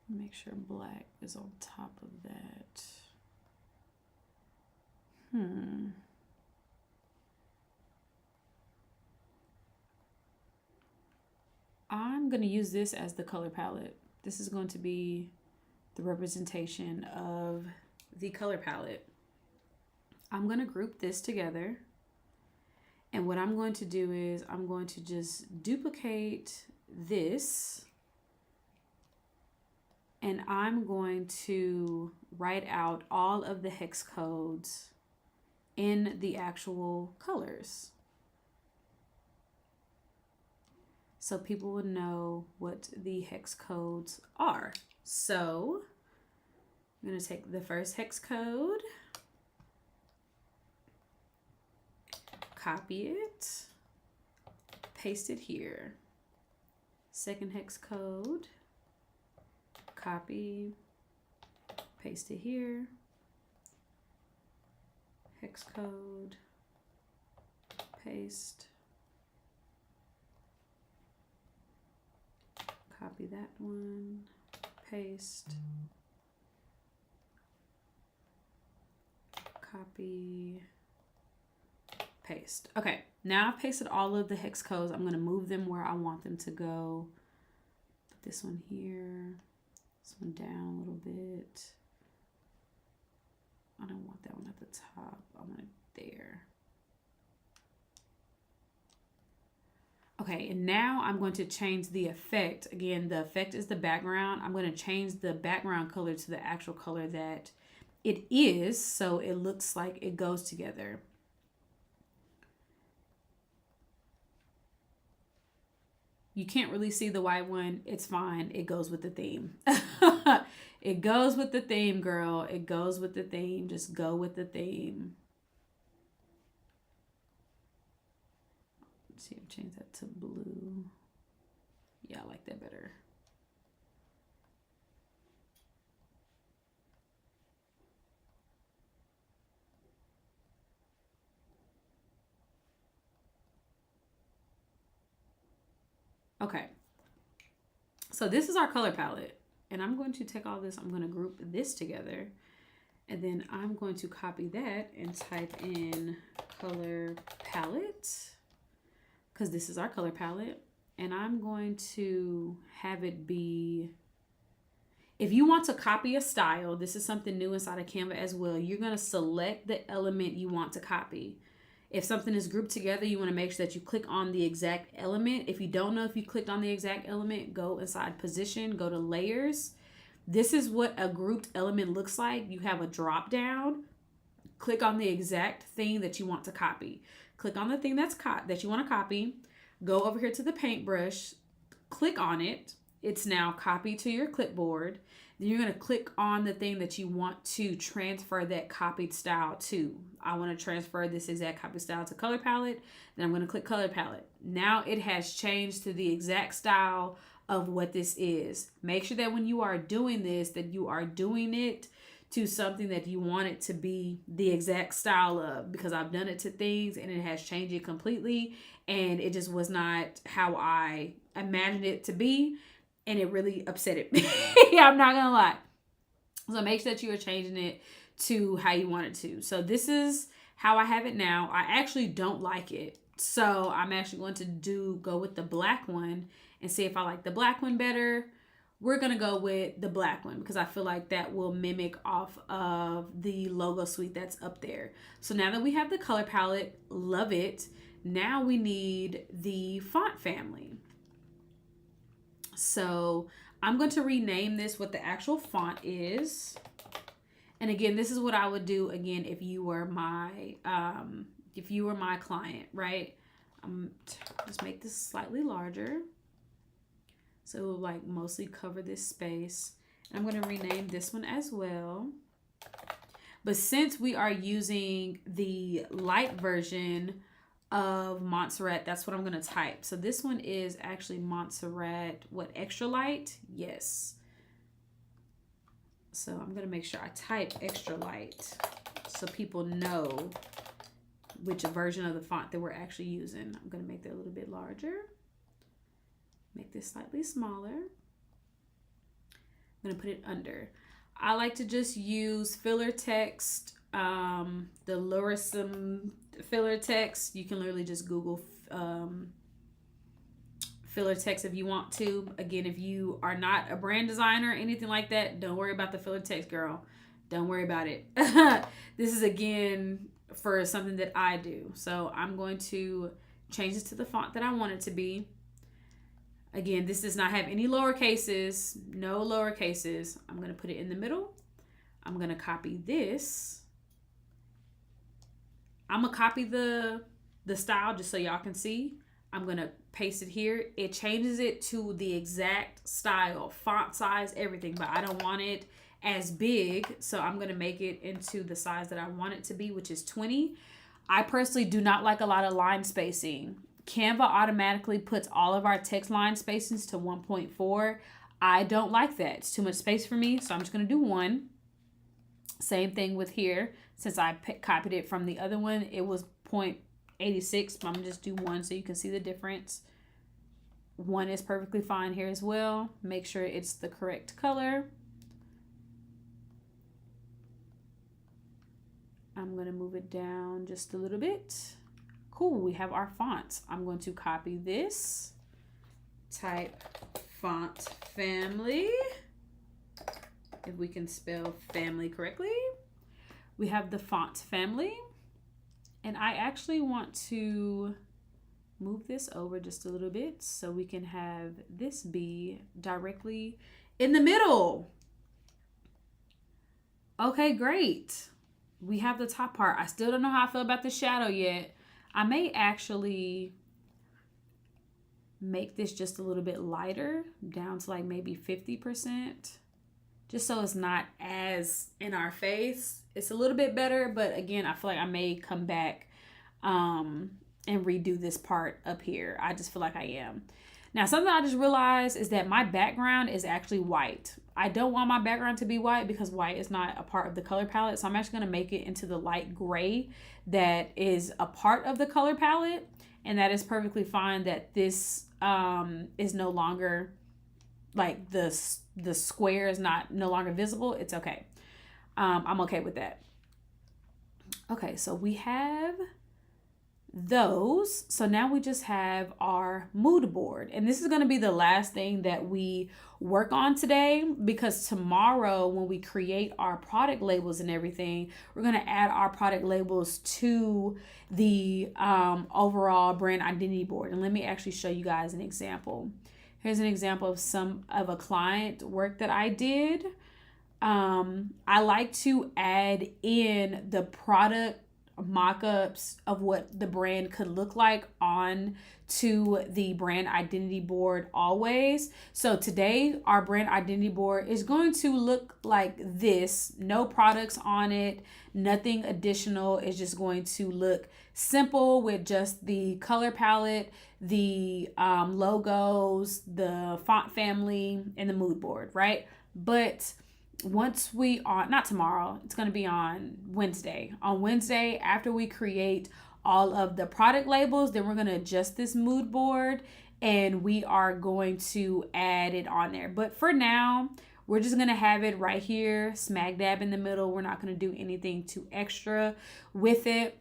Make sure black is on top of that. I'm going to use this as the color palette. This is going to be the representation of the color palette. I'm going to group this together. And what I'm going to do is I'm going to just duplicate this. And I'm going to write out all of the hex codes in the actual colors, so people would know what the hex codes are. So I'm going to take the first hex code, copy it, paste it here. Second hex code, copy, paste it here. Hex code, paste, copy that one, paste, copy, paste. Okay, now I've pasted all of the hex codes. I'm going to move them where I want them to go. Put this one here, this one down a little bit. I don't want that one at the top. I want to there. Okay, and now I'm going to change the effect. Again, the effect is the background. I'm going to change the background color to the actual color that it is, so it looks like it goes together. You can't really see the white one. It's fine. It goes with the theme. It goes with the theme, girl. It goes with the theme. Just go with the theme. Let's see, I've changed that to blue. Yeah, I like that better. Okay, so this is our color palette, and I'm going to take all this, I'm going to group this together, and then I'm going to copy that and type in color palette, because this is our color palette, and I'm going to have it be, if you want to copy a style, this is something new inside of Canva as well, you're going to select the element you want to copy. If something is grouped together, you want to make sure that you click on the exact element. If you don't know if you clicked on the exact element, go inside position, go to layers. This is what a grouped element looks like. You have a drop down. Click on the exact thing that you want to copy. Click on the thing that you want to copy. Go over here to the paintbrush. Click on it. It's now copied to your clipboard. Then you're going to click on the thing that you want to transfer that copied style to. I want to transfer this exact copied style to color palette. Then I'm going to click color palette. Now it has changed to the exact style of what this is. Make sure that when you are doing this, that you are doing it to something that you want it to be the exact style of, because I've done it to things and it has changed it completely and it just was not how I imagined it to be. And it really upset me. I'm not gonna lie. So make sure that you are changing it to how you want it to. So this is how I have it now. I actually don't like it. So I'm actually going to go with the black one and see if I like the black one better. We're gonna go with the black one because I feel like that will mimic off of the logo suite that's up there. So now that we have the color palette, love it. Now we need the font family. So I'm going to rename this what the actual font is. And again, this is what I would do again if you were my client, right? Just make this slightly larger. So it will like mostly cover this space. And I'm going to rename this one as well. But since we are using the light version of Montserrat, that's what I'm going to type. So this one is actually Montserrat, what, extra light? Yes. So I'm going to make sure I type extra light so people know which version of the font that we're actually using. I'm going to make that a little bit larger. Make this slightly smaller. I'm going to put it under. I like to just use filler text, the Lurism filler text. You can literally just Google filler text if you want to. Again, if you are not a brand designer or anything like that, don't worry about the filler text, girl. Don't worry about it. This is again for something that I do. So I'm going to change this to the font that I want it to be. Again, this does not have any lower cases, no lower cases. I'm going to put it in the middle. I'm going to copy this. I'm going to copy the style just so y'all can see. I'm going to paste it here. It changes it to the exact style, font size, everything, but I don't want it as big. So I'm going to make it into the size that I want it to be, which is 20. I personally do not like a lot of line spacing. Canva automatically puts all of our text line spacings to 1.4. I don't like that. It's too much space for me. So I'm just going to do 1. Same thing with here. Since I copied it from the other one, it was 0.86. I'm going to just do 1 so you can see the difference. 1 is perfectly fine here as well. Make sure it's the correct color. I'm going to move it down just a little bit. Cool, we have our fonts. I'm going to copy this. Type font family. If we can spell family correctly. We have the font family. And I actually want to move this over just a little bit so we can have this be directly in the middle. Okay, great. We have the top part. I still don't know how I feel about the shadow yet. I may actually make this just a little bit lighter, down to like maybe 50%, just so it's not as in our face. It's a little bit better, but again, I feel like I may come back and redo this part up here. I just feel like I am. Now, something I just realized is that my background is actually white. I don't want my background to be white because white is not a part of the color palette. So I'm actually going to make it into the light gray that is a part of the color palette. And that is perfectly fine that this is no longer, like the square is no longer visible. It's okay. I'm okay with that. Okay, so we have those. So now we just have our mood board, and this is going to be the last thing that we work on today, because tomorrow when we create our product labels and everything, we're going to add our product labels to the overall brand identity board. And let me actually show you guys an example. Here's an example of a client work that I did. I like to add in the product mock-ups of what the brand could look like on to the brand identity board always. So today our brand identity board is going to look like this. No products on it, nothing additional. It's just going to look simple with just the color palette, the logos, the font family, and the mood board, right? But once we are, not tomorrow, it's going to be on Wednesday. On Wednesday, after we create all of the product labels, then we're going to adjust this mood board and we are going to add it on there. But for now, we're just going to have it right here, smack dab in the middle. We're not going to do anything too extra with it,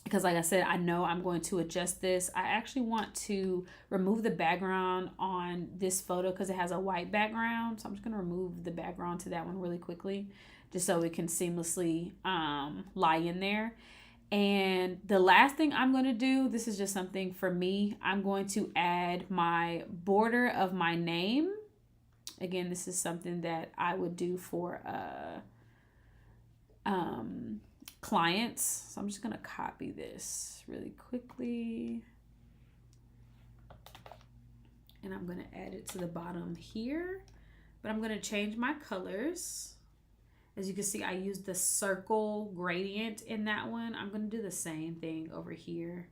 because like I said, I know I'm going to adjust this. I actually want to remove the background on this photo because it has a white background. So I'm just going to remove the background to that one really quickly, just so it can seamlessly lie in there. And the last thing I'm going to do, this is just something for me, I'm going to add my border of my name. Again, this is something that I would do for clients. So I'm just going to copy this really quickly. And I'm going to add it to the bottom here. But I'm going to change my colors. As you can see, I used the circle gradient in that one. I'm going to do the same thing over here.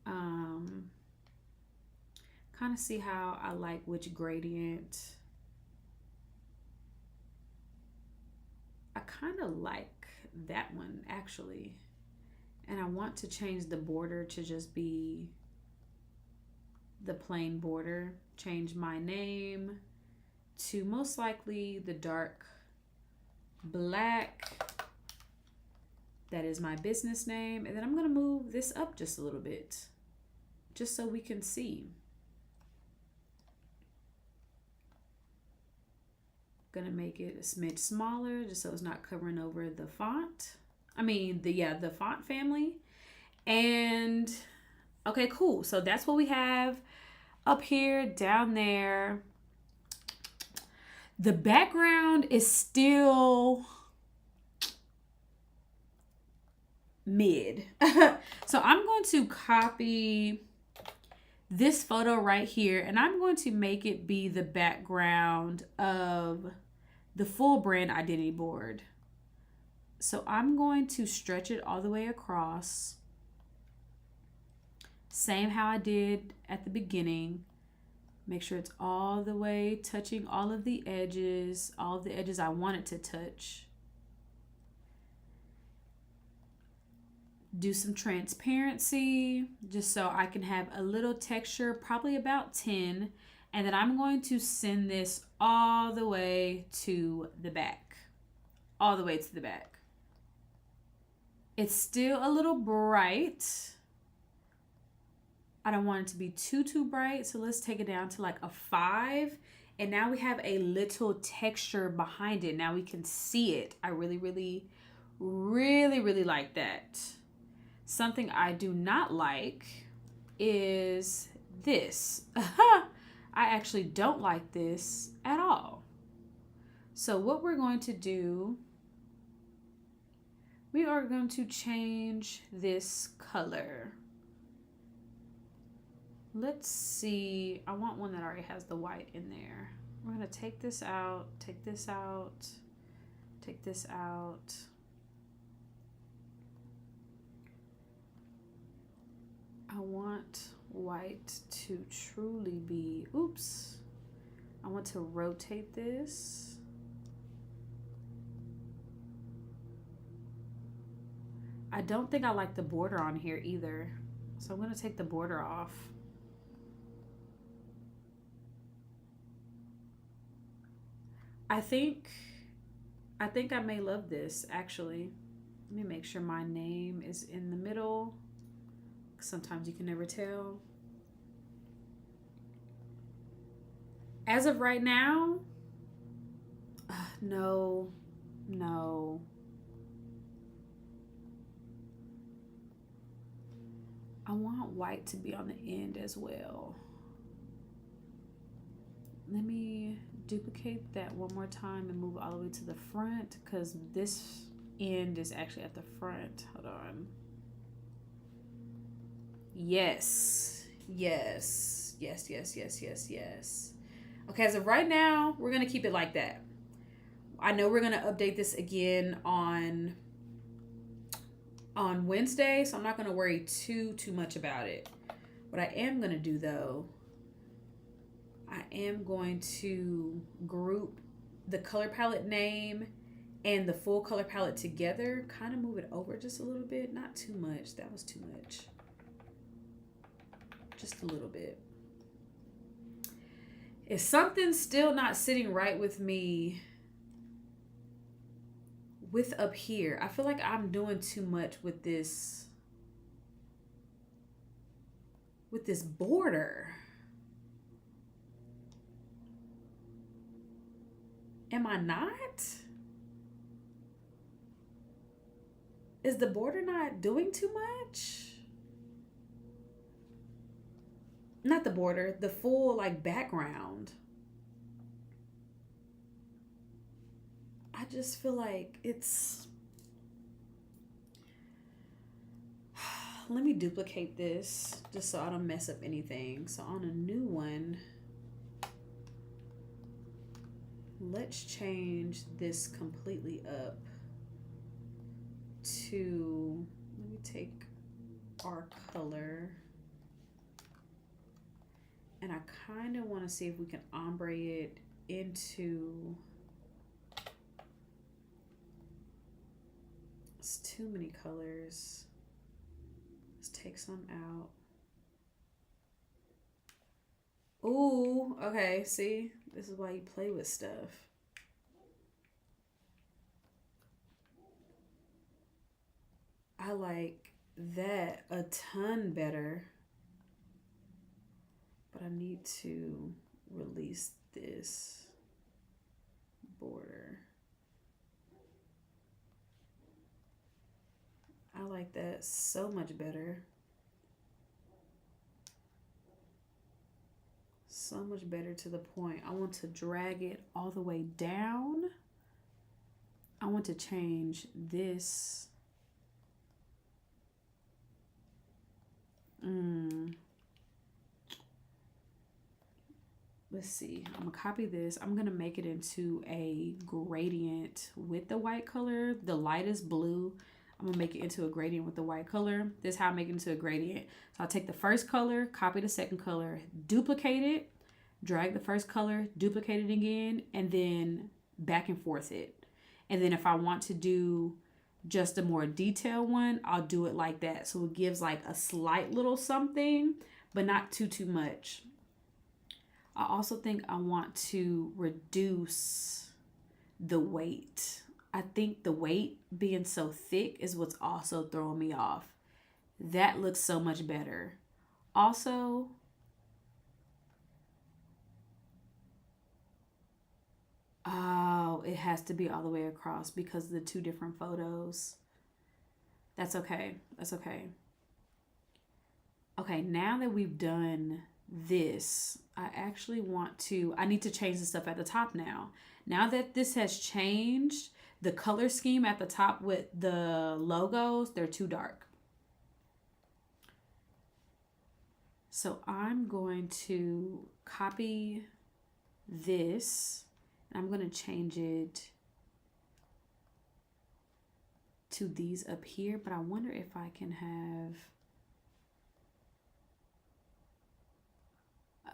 Kind of see how I like which gradient. I kind of like that one actually, and I want to change the border to just be the plain border. Change my name to most likely the dark black. That is my business name, and then I'm going to move this up just a little bit just so we can see. Gonna make it a smidge smaller just so it's not covering over the font. I mean the font family. And okay, cool. So that's what we have up here, down there. The background is still mid. So I'm going to copy this photo right here, and I'm going to make it be the background of the full brand identity board. So I'm going to stretch it all the way across. Same how I did at the beginning. Make sure it's all the way touching all of the edges I want it to touch. Do some transparency just so I can have a little texture, probably about 10. And then I'm going to send this all the way to the back. All the way to the back. It's still a little bright. I don't want it to be too bright. So let's take it down to like a 5. And now we have a little texture behind it. Now we can see it. I really like that. Something I do not like is this. I actually don't like this at all. So what we're going to do, we are going to change this color. Let's see. I want one that already has the white in there. We're going to take this out, take this out, take this out. I want white to truly be, oops. I want to rotate this. I don't think I like the border on here either. So I'm going to take the border off. I think I may love this actually. Let me make sure my name is in the middle. Sometimes you can never tell. As of right now, no. I want white to be on the end as well. Let me duplicate that one more time and move all the way to the front because this end is actually at the front. Hold on. Yes. Okay, as of right now, we're going to keep it like that. I know we're going to update this again on Wednesday, so I'm not going to worry too much about it. What I am going to do though, I am going to group the color palette name and the full color palette together, kind of move it over just a little bit, not too much. That was too much. Just a little bit. If something's still not sitting right with me with up here, I feel like I'm doing too much with this border. Am I not? Is the border not doing too much? Not the border, the full like background. I just feel like it's... Let me duplicate this just so I don't mess up anything. So on a new one, let's change this completely up to, let me take our color. And I kind of want to see if we can ombre it into... It's too many colors. Let's take some out. Ooh, okay, see? This is why you play with stuff. I like that a ton better. But I need to release this border. I like that so much better. So much better to the point. I want to drag it all the way down. I want to change this. Let's see, I'm gonna copy this. I'm gonna make it into a gradient with the white color. The lightest blue, I'm gonna make it into a gradient with the white color. This is how I make it into a gradient. So I'll take the first color, copy the second color, duplicate it, drag the first color, duplicate it again, and then back and forth it. And then if I want to do just a more detailed one, I'll do it like that. So it gives like a slight little something, but not too much. I also think I want to reduce the weight. I think the weight being so thick is what's also throwing me off. That looks so much better. Also, oh, it has to be all the way across because of the two different photos. That's okay. That's okay. Okay, now that we've done this, I need to change the stuff at the top now. Now that this has changed, the color scheme at the top with the logos, they're too dark. So I'm going to copy this. I'm going to change it to these up here, but I wonder if I can have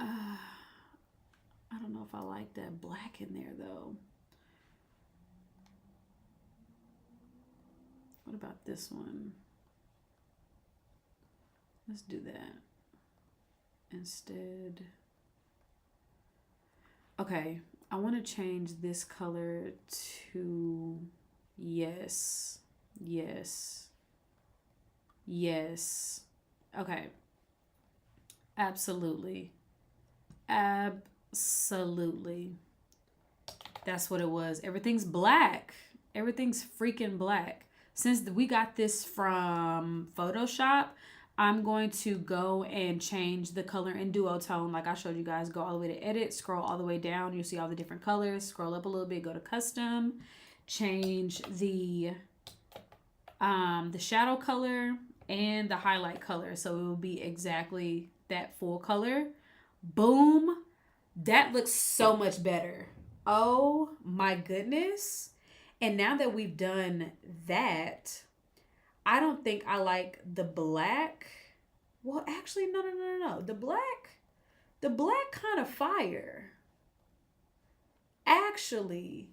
I don't know if I like that black in there though. What about this one? Let's do that instead. Okay, I want to change this color to yes, yes, yes. Okay, absolutely. Absolutely. That's what it was. Everything's black. Everything's freaking black. Since we got this from Photoshop, I'm going to go and change the color in duotone. Like I showed you guys, go all the way to edit, scroll all the way down. You'll see all the different colors. Scroll up a little bit, go to custom, change the shadow color and the highlight color. So it will be exactly that full color. Boom. That looks so much better. Oh my goodness. And now that we've done that, I don't think I like the black. Well, actually, no. The black kind of fire. Actually,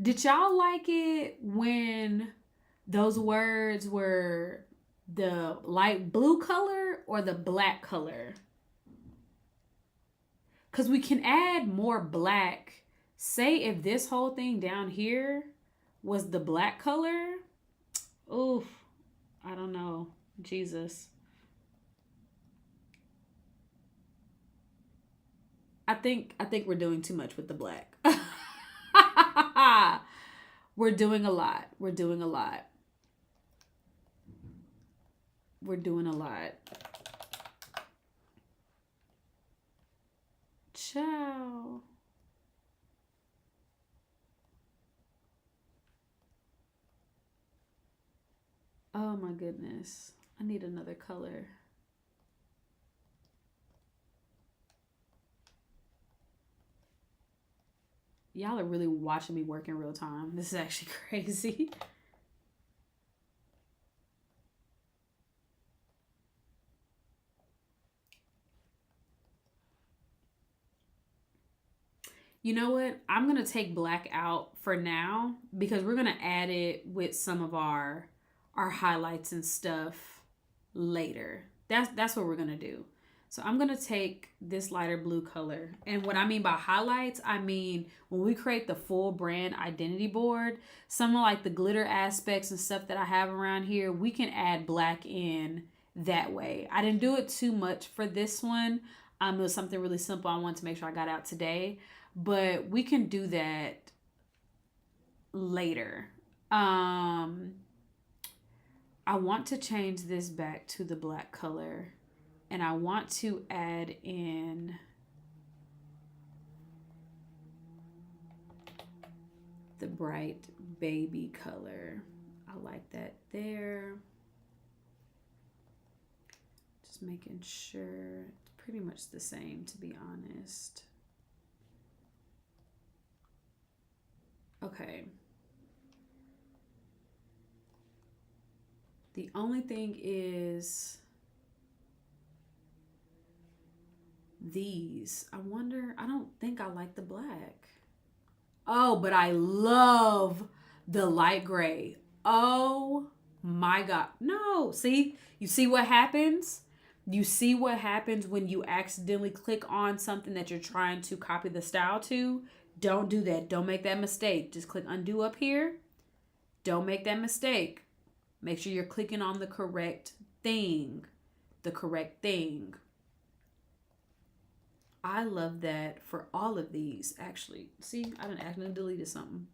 did y'all like it when those words were the light blue color or the black color? Because we can add more black. Say if this whole thing down here was the black color. Oof. I don't know. Jesus. I think we're doing too much with the black. We're doing a lot. We're doing a lot. We're doing a lot. Ciao. Oh my goodness. I need another color. Y'all are really watching me work in real time. This is actually crazy. You know what? I'm going to take black out for now because we're going to add it with some of our highlights and stuff later. That's what we're going to do. So I'm going to take this lighter blue color. And what I mean by highlights, I mean when we create the full brand identity board, some of like the glitter aspects and stuff that I have around here, we can add black in that way. I didn't do it too much for this one. It was something really simple I wanted to make sure I got out today. But we can do that later. I want to change this back to the black color. And I want to add in the bright baby color. I like that there. Just making sure it's pretty much the same, to be honest. Okay. The only thing is these. I don't think I like the black. Oh, but I love the light gray. Oh my God. No, see? You see what happens? You see what happens when you accidentally click on something that you're trying to copy the style to? Don't do that. Don't make that mistake. Just click undo up here. Don't make that mistake. Make sure you're clicking on the correct thing. The correct thing. I love that for all of these, actually. See, I done accidentally deleted something.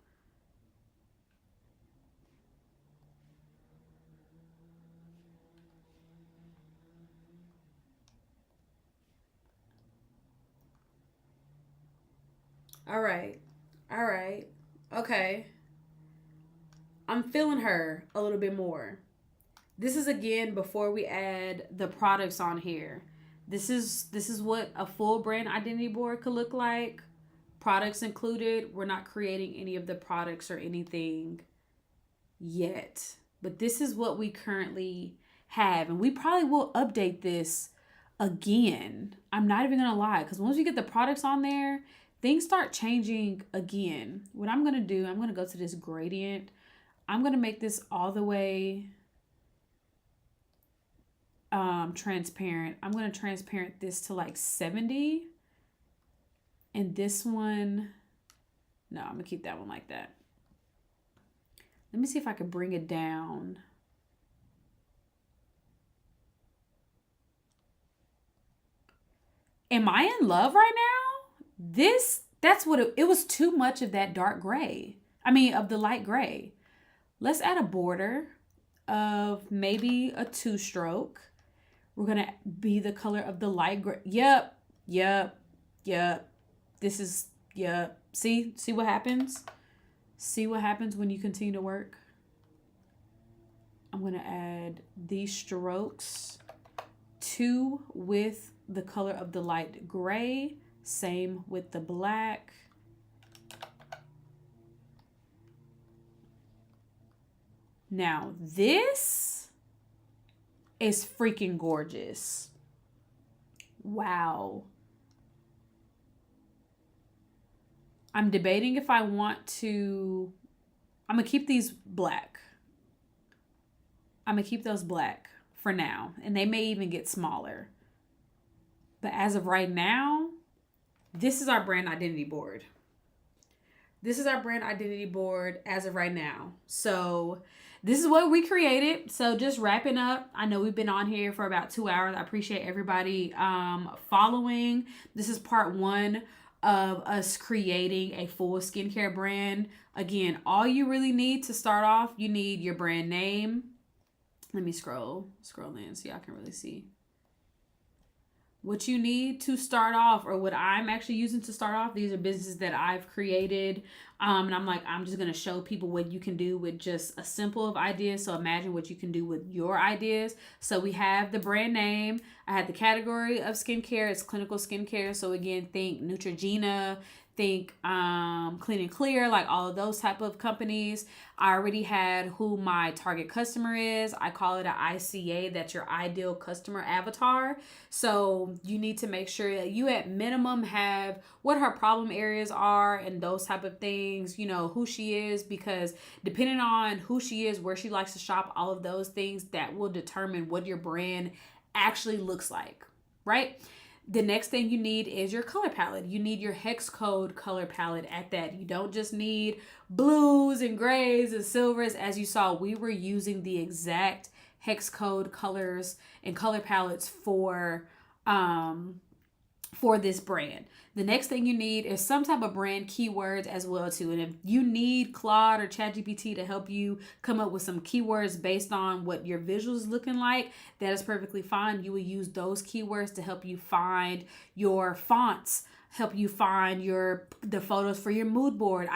All right. All right. Okay. I'm feeling her a little bit more. This is again before we add the products on here. This is what a full brand identity board could look like. Products included. We're not creating any of the products or anything yet. But this is what we currently have. And we probably will update this again. I'm not even going to lie. Because once we get the products on there, things start changing again. What I'm going to do, I'm going to go to this gradient. I'm going to make this all the way transparent. I'm going to transparent this to like 70. And this one, no, I'm going to keep that one like that. Let me see if I can bring it down. Am I in love right now? That's what it was, too much of that dark gray. I mean, of the light gray. Let's add a border of maybe a 2-stroke. We're going to be the color of the light gray. Yep. This is, yep. See what happens? See what happens when you continue to work? I'm going to add these strokes, 2 with the color of the light gray, same with the black. Now, this is freaking gorgeous. Wow. I'm debating if I want to... I'm going to keep these black. I'm going to keep those black for now. And they may even get smaller. But as of right now, this is our brand identity board. This is our brand identity board as of right now. So this is what we created. So just wrapping up. I know we've been on here for about 2 hours. I appreciate everybody following. This is part 1 of us creating a full skincare brand. Again, all you really need to start off, you need your brand name. Let me scroll in so y'all can really see. What you need to start off, or what I'm actually using to start off, these are businesses that I've created. And I'm just going to show people what you can do with just a simple of ideas. So imagine what you can do with your ideas. So we have the brand name. I had the category of skincare. It's clinical skincare. So again, think Neutrogena, think Clean and Clear, like all of those type of companies. I already had who my target customer is. I call it an ICA. That's your ideal customer avatar. So you need to make sure that you at minimum have what her problem areas are and those type of things, you know, who she is, because depending on who she is, where she likes to shop, all of those things, that will determine what your brand actually looks like, right? The next thing you need is your color palette. You need your hex code color palette at that. You don't just need blues and grays and silvers. As you saw, we were using the exact hex code colors and color palettes for this brand. The next thing you need is some type of brand keywords as well too. And if you need Claude or ChatGPT to help you come up with some keywords based on what your visuals is looking like, that is perfectly fine. You will use those keywords to help you find your fonts, help you find the photos for your mood board.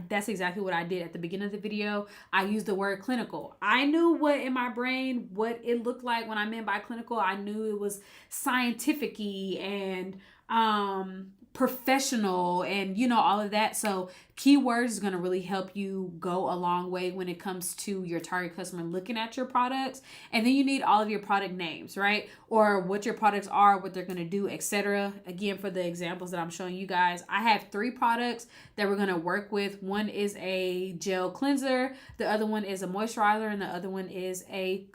That's exactly what I did at the beginning of the video. I used the word clinical. I knew what in my brain, what it looked like when I meant by clinical. I knew it was scientific-y and professional and, you know, all of that. So keywords is going to really help you go a long way when it comes to your target customer looking at your products. And then you need all of your product names, right? Or what your products are, what they're going to do, etc. Again, for the examples that I'm showing you guys, I have 3 products that we're going to work with. One is a gel cleanser, the other one is a moisturizer, and the other one is a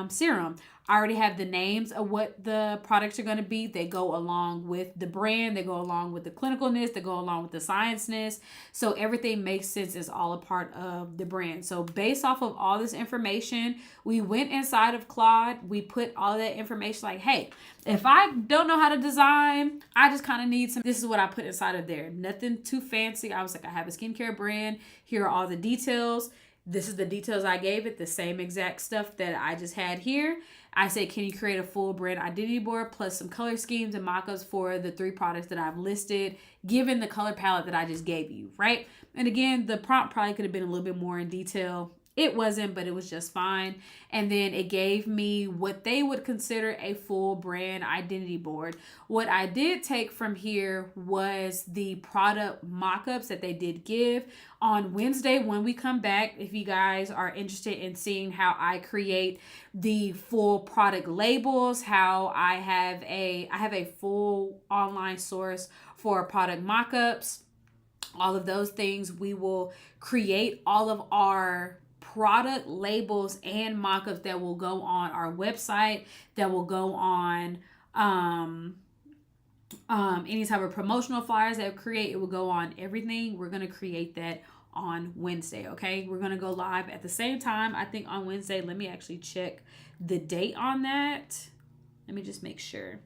serum. I already have the names of what the products are going to be. They go along with the brand. They go along with the clinicalness. They go along with the scienceness. So So everything makes sense. It's all a part of the brand. So based off of all this information, we went inside of Claude. We put all that information like, hey, if I don't know how to design, I just kind of need some. This is what I put inside of there. Nothing too fancy. I was like, I have a skincare brand. Here are all the details. This is the details I gave it. The same exact stuff that I just had here. I said, can you create a full brand identity board plus some color schemes and mock-ups for the 3 products that I've listed, given the color palette that I just gave you, right? And again, the prompt probably could have been a little bit more in detail. It wasn't, but it was just fine. And then it gave me what they would consider a full brand identity board. What I did take from here was the product mock-ups that they did give. On Wednesday, when we come back, if you guys are interested in seeing how I create the full product labels, how I have a full online source for product mock-ups, all of those things, we will create all of our product labels and mock-ups that will go on our website, that will go on any type of promotional flyers that we create. It will go on everything. We're going to create that on Wednesday. Okay, we're going to go live at the same time, I think, on Wednesday. Let me actually check the date on that. Let me just make sure.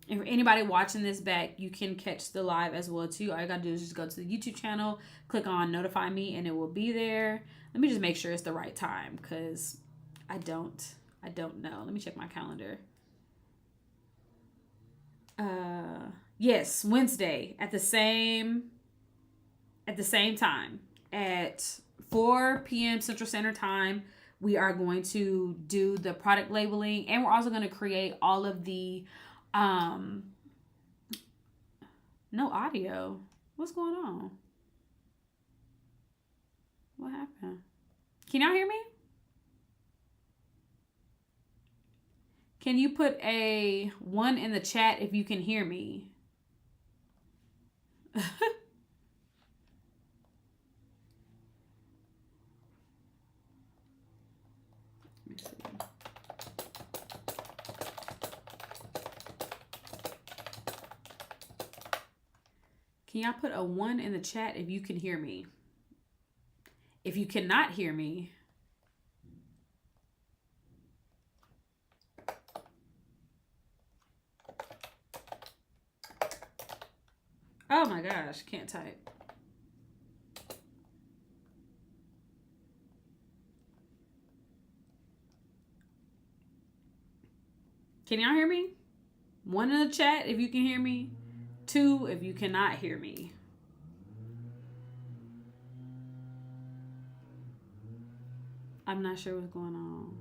And for anybody watching this back, you can catch the live as well too. All you gotta do is just go to the YouTube channel, click on notify me, and it will be there. Let me just make sure it's the right time, because I don't know. Let me check my calendar. Yes, Wednesday at the same time at 4 p.m. Central Standard Time. We are going to do the product labeling, and we're also going to create all of the no audio. What's going on? What happened? Can y'all hear me? Can you put a 1 in the chat if you can hear me? Let me see. Can y'all put a 1 in the chat if you can hear me? If you cannot hear me, oh my gosh, can't type. Can y'all hear me? 1 in the chat if you can hear me. 2 if you cannot hear me. I'm not sure what's going on.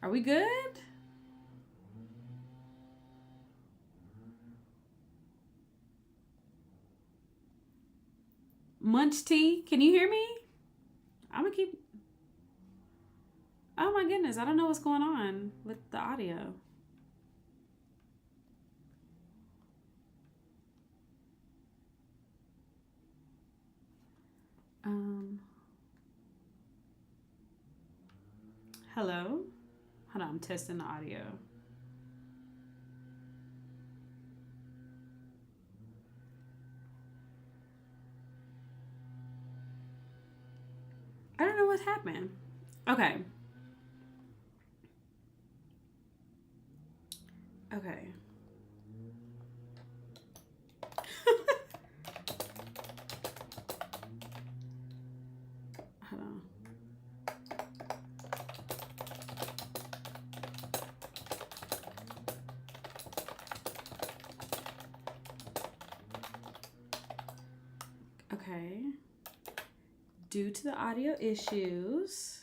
Are we good? Munch Tea, can you hear me? I'm gonna keep. Oh my goodness, I don't know what's going on with the audio. Hello? Hold on, I'm testing the audio. I don't know what happened. Okay. Okay. Hold on. Okay. Due to the audio issues,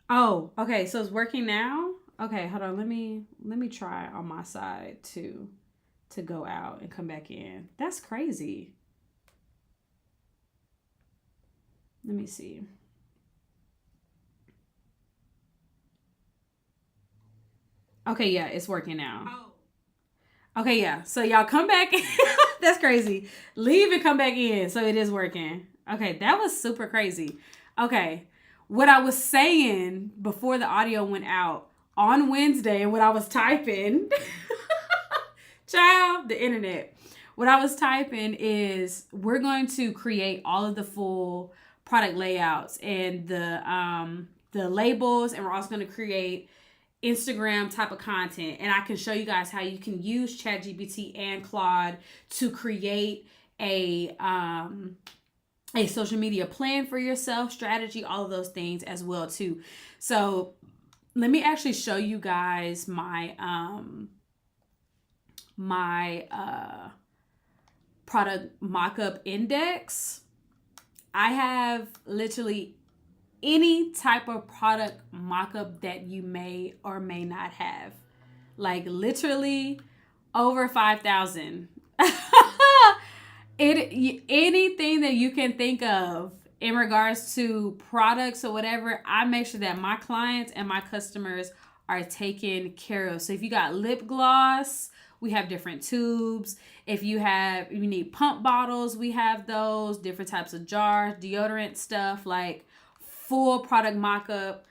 oh, okay, so it's working now? Okay, hold on. Let me try on my side to go out and come back in. That's crazy. Let me see. Okay, yeah, it's working now. Oh. Okay, yeah. So y'all come back. That's crazy. Leave and come back in. So it is working. Okay, that was super crazy. Okay, what I was saying before the audio went out on Wednesday, what I was typing, child, the internet. What I was typing is we're going to create all of the full product layouts and the labels, and we're also going to create Instagram type of content. And I can show you guys how you can use ChatGPT and Claude to create a social media plan for yourself, strategy, all of those things as well too. So let me actually show you guys my product mockup index. I have literally any type of product mockup that you may or may not have. Like literally over 5,000. Anything that you can think of in regards to products or whatever, I make sure that my clients and my customers are taken care of. So if you got lip gloss, we have different tubes. If you need pump bottles, we have those, different types of jars, deodorant stuff, like full product mock-up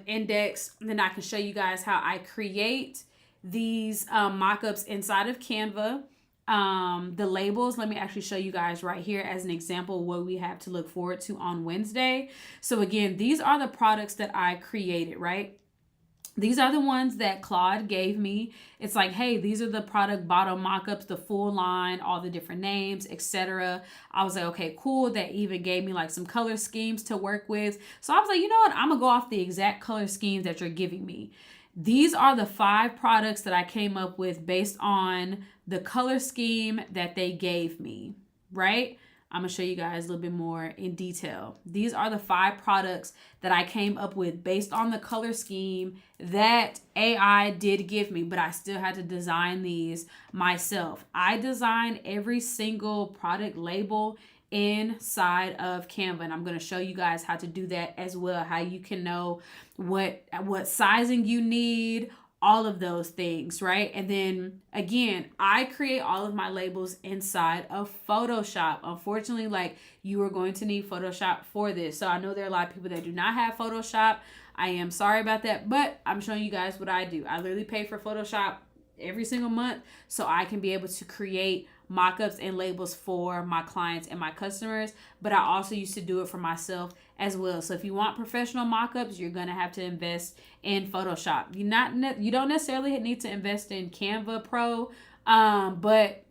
index. And then I can show you guys how I create these mock-ups inside of Canva. The labels, let me actually show you guys right here as an example what we have to look forward to on Wednesday. So again, these are the products that I created, right? These are the ones that Claude gave me. It's like, hey, these are the product bottom mock-ups, the full line, all the different names, etc. I was like, okay, cool. That even gave me like some color schemes to work with. So I was like, you know what? I'm gonna go off the exact color schemes that you're giving me. These are the 5 products that I came up with based on the color scheme that they gave me, right? I'm going to show you guys a little bit more in detail. These are the 5 products that I came up with based on the color scheme that AI did give me, but I still had to design these myself. I designed every single product label inside of Canva, and I'm going to show you guys how to do that as well, how you can know what sizing you need, all of those things, right? And then again, I create all of my labels inside of Photoshop. Unfortunately, like, you are going to need Photoshop for this. So I know there are a lot of people that do not have Photoshop. I am sorry about that, but I'm showing you guys what I do. I literally pay for Photoshop every single month so I can be able to create mock-ups and labels for my clients and my customers, but I also used to do it for myself as well. So if you want professional mock-ups, you're going to have to invest in Photoshop. You don't necessarily need to invest in Canva Pro, but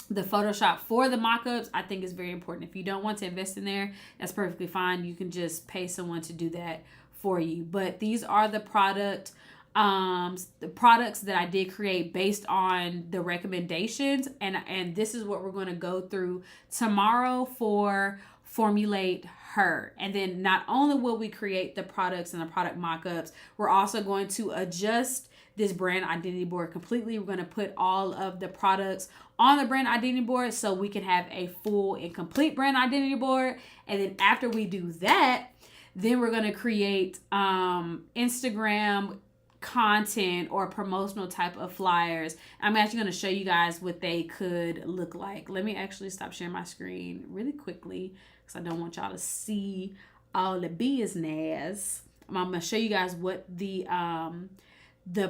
the Photoshop for the mock-ups, I think, is very important. If you don't want to invest in there, that's perfectly fine. You can just pay someone to do that for you. But these are the products that I did create based on the recommendations, and this is what we're going to go through tomorrow for Formulate Her. And then not only will we create the products and the product mock-ups, we're also going to adjust this brand identity board completely. We're going to put all of the products on the brand identity board so we can have a full and complete brand identity board. And then after we do that, then we're going to create Instagram content or promotional type of flyers. I'm actually going to show you guys what they could look like. Let me actually stop sharing my screen really quickly because I don't want y'all to see all the business. I'm going to show you guys what the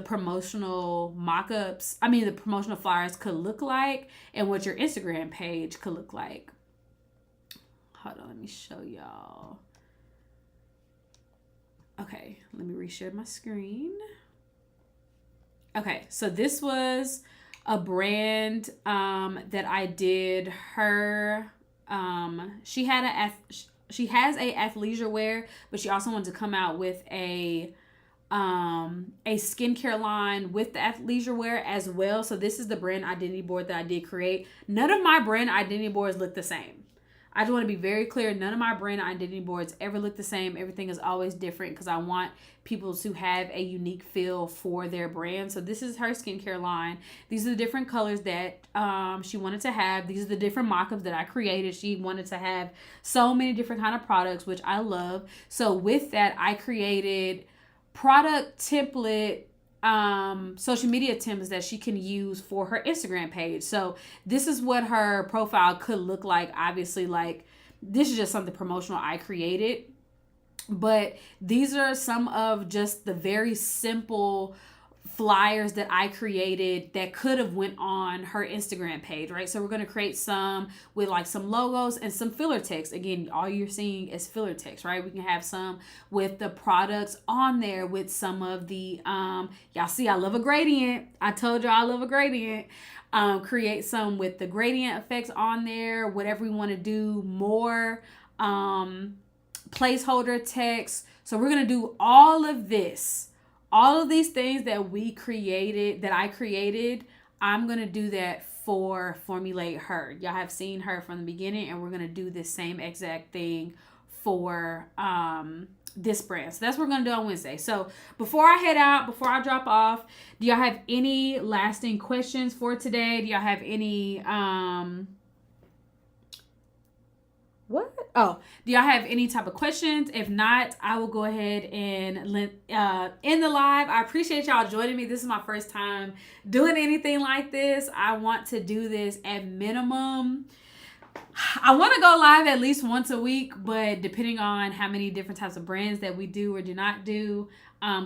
promotional mock-ups, the promotional flyers could look like and what your Instagram page could look like. Hold on, let me show y'all. Okay, let me reshare my screen. Okay, so this was a brand that I did her. She has a athleisure wear, but she also wanted to come out with a skincare line with the athleisure wear as well. So this is the brand identity board that I did create. None of my brand identity boards look the same. I just want to be very clear. None of my brand identity boards ever look the same. Everything is always different because I want people to have a unique feel for their brand. So this is her skincare line. These are the different colors that she wanted to have. These are the different mock-ups that I created. She wanted to have so many different kind of products, which I love. So with that, I created product template social media tips that she can use for her Instagram page. So this is what her profile could look like. Obviously, like this is just something promotional I created, but these are some of just the very simple flyers that I created that could have went on her Instagram page, right? So we're going to create some with like some logos and some filler text. Again, all you're seeing is filler text, right? We can have some with the products on there with some of the y'all see I love a gradient. I told y'all I love a gradient. Create some with the gradient effects on there, whatever we want to do, more placeholder text. So we're going to do all of this. All of these things that we created, that I created, I'm going to do that for Formulate Her. Y'all have seen her from the beginning, and we're going to do the same exact thing for this brand. So that's what we're going to do on Wednesday. So before I head out, before I drop off, do y'all have any lasting questions for today? Do y'all have any... do y'all have any type of questions? If not, I will go ahead and end the live. I appreciate y'all joining me. This is my first time doing anything like this. I want to do this at minimum. I want to go live at least once a week, but depending on how many different types of brands that we do or do not do,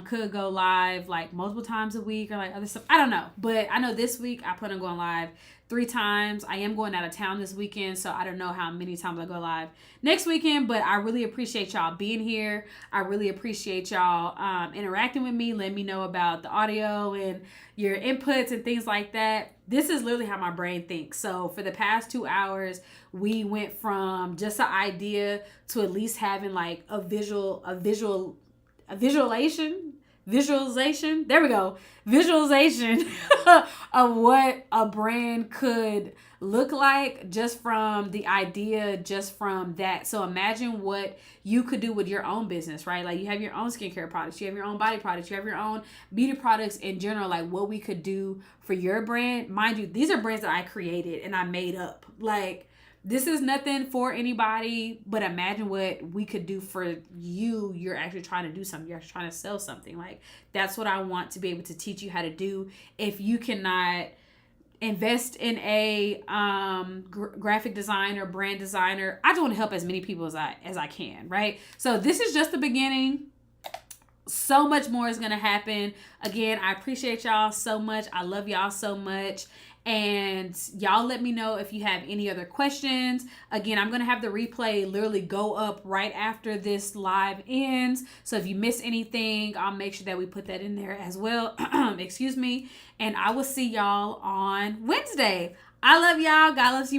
could go live like multiple times a week or like other stuff. I don't know, but I know this week I plan on going live 3 times. I am going out of town this weekend, so I don't know how many times I go live next weekend, but I really appreciate y'all being here. I really appreciate y'all interacting with me, letting me know about the audio and your inputs and things like that. This is literally how my brain thinks. So for the past 2 hours, we went from just an idea to at least having like a visualization. There we go. Visualization of what a brand could look like just from the idea, just from that. So imagine what you could do with your own business, right? Like you have your own skincare products, you have your own body products, you have your own beauty products in general, like what we could do for your brand. Mind you, these are brands that I created and I made up. Like, this is nothing for anybody, but imagine what we could do for you. You're actually trying to do something. You're actually trying to sell something. Like, that's what I want to be able to teach you how to do. If you cannot invest in a graphic designer, brand designer, I just want to help as many people as I can, right? So this is just the beginning. So much more is going to happen. Again, I appreciate y'all so much. I love y'all so much. And y'all let me know if you have any other questions. Again, I'm going to have the replay literally go up right after this live ends. So if you miss anything, I'll make sure that we put that in there as well. Excuse me. And I will see y'all on Wednesday. I love y'all. God loves you more.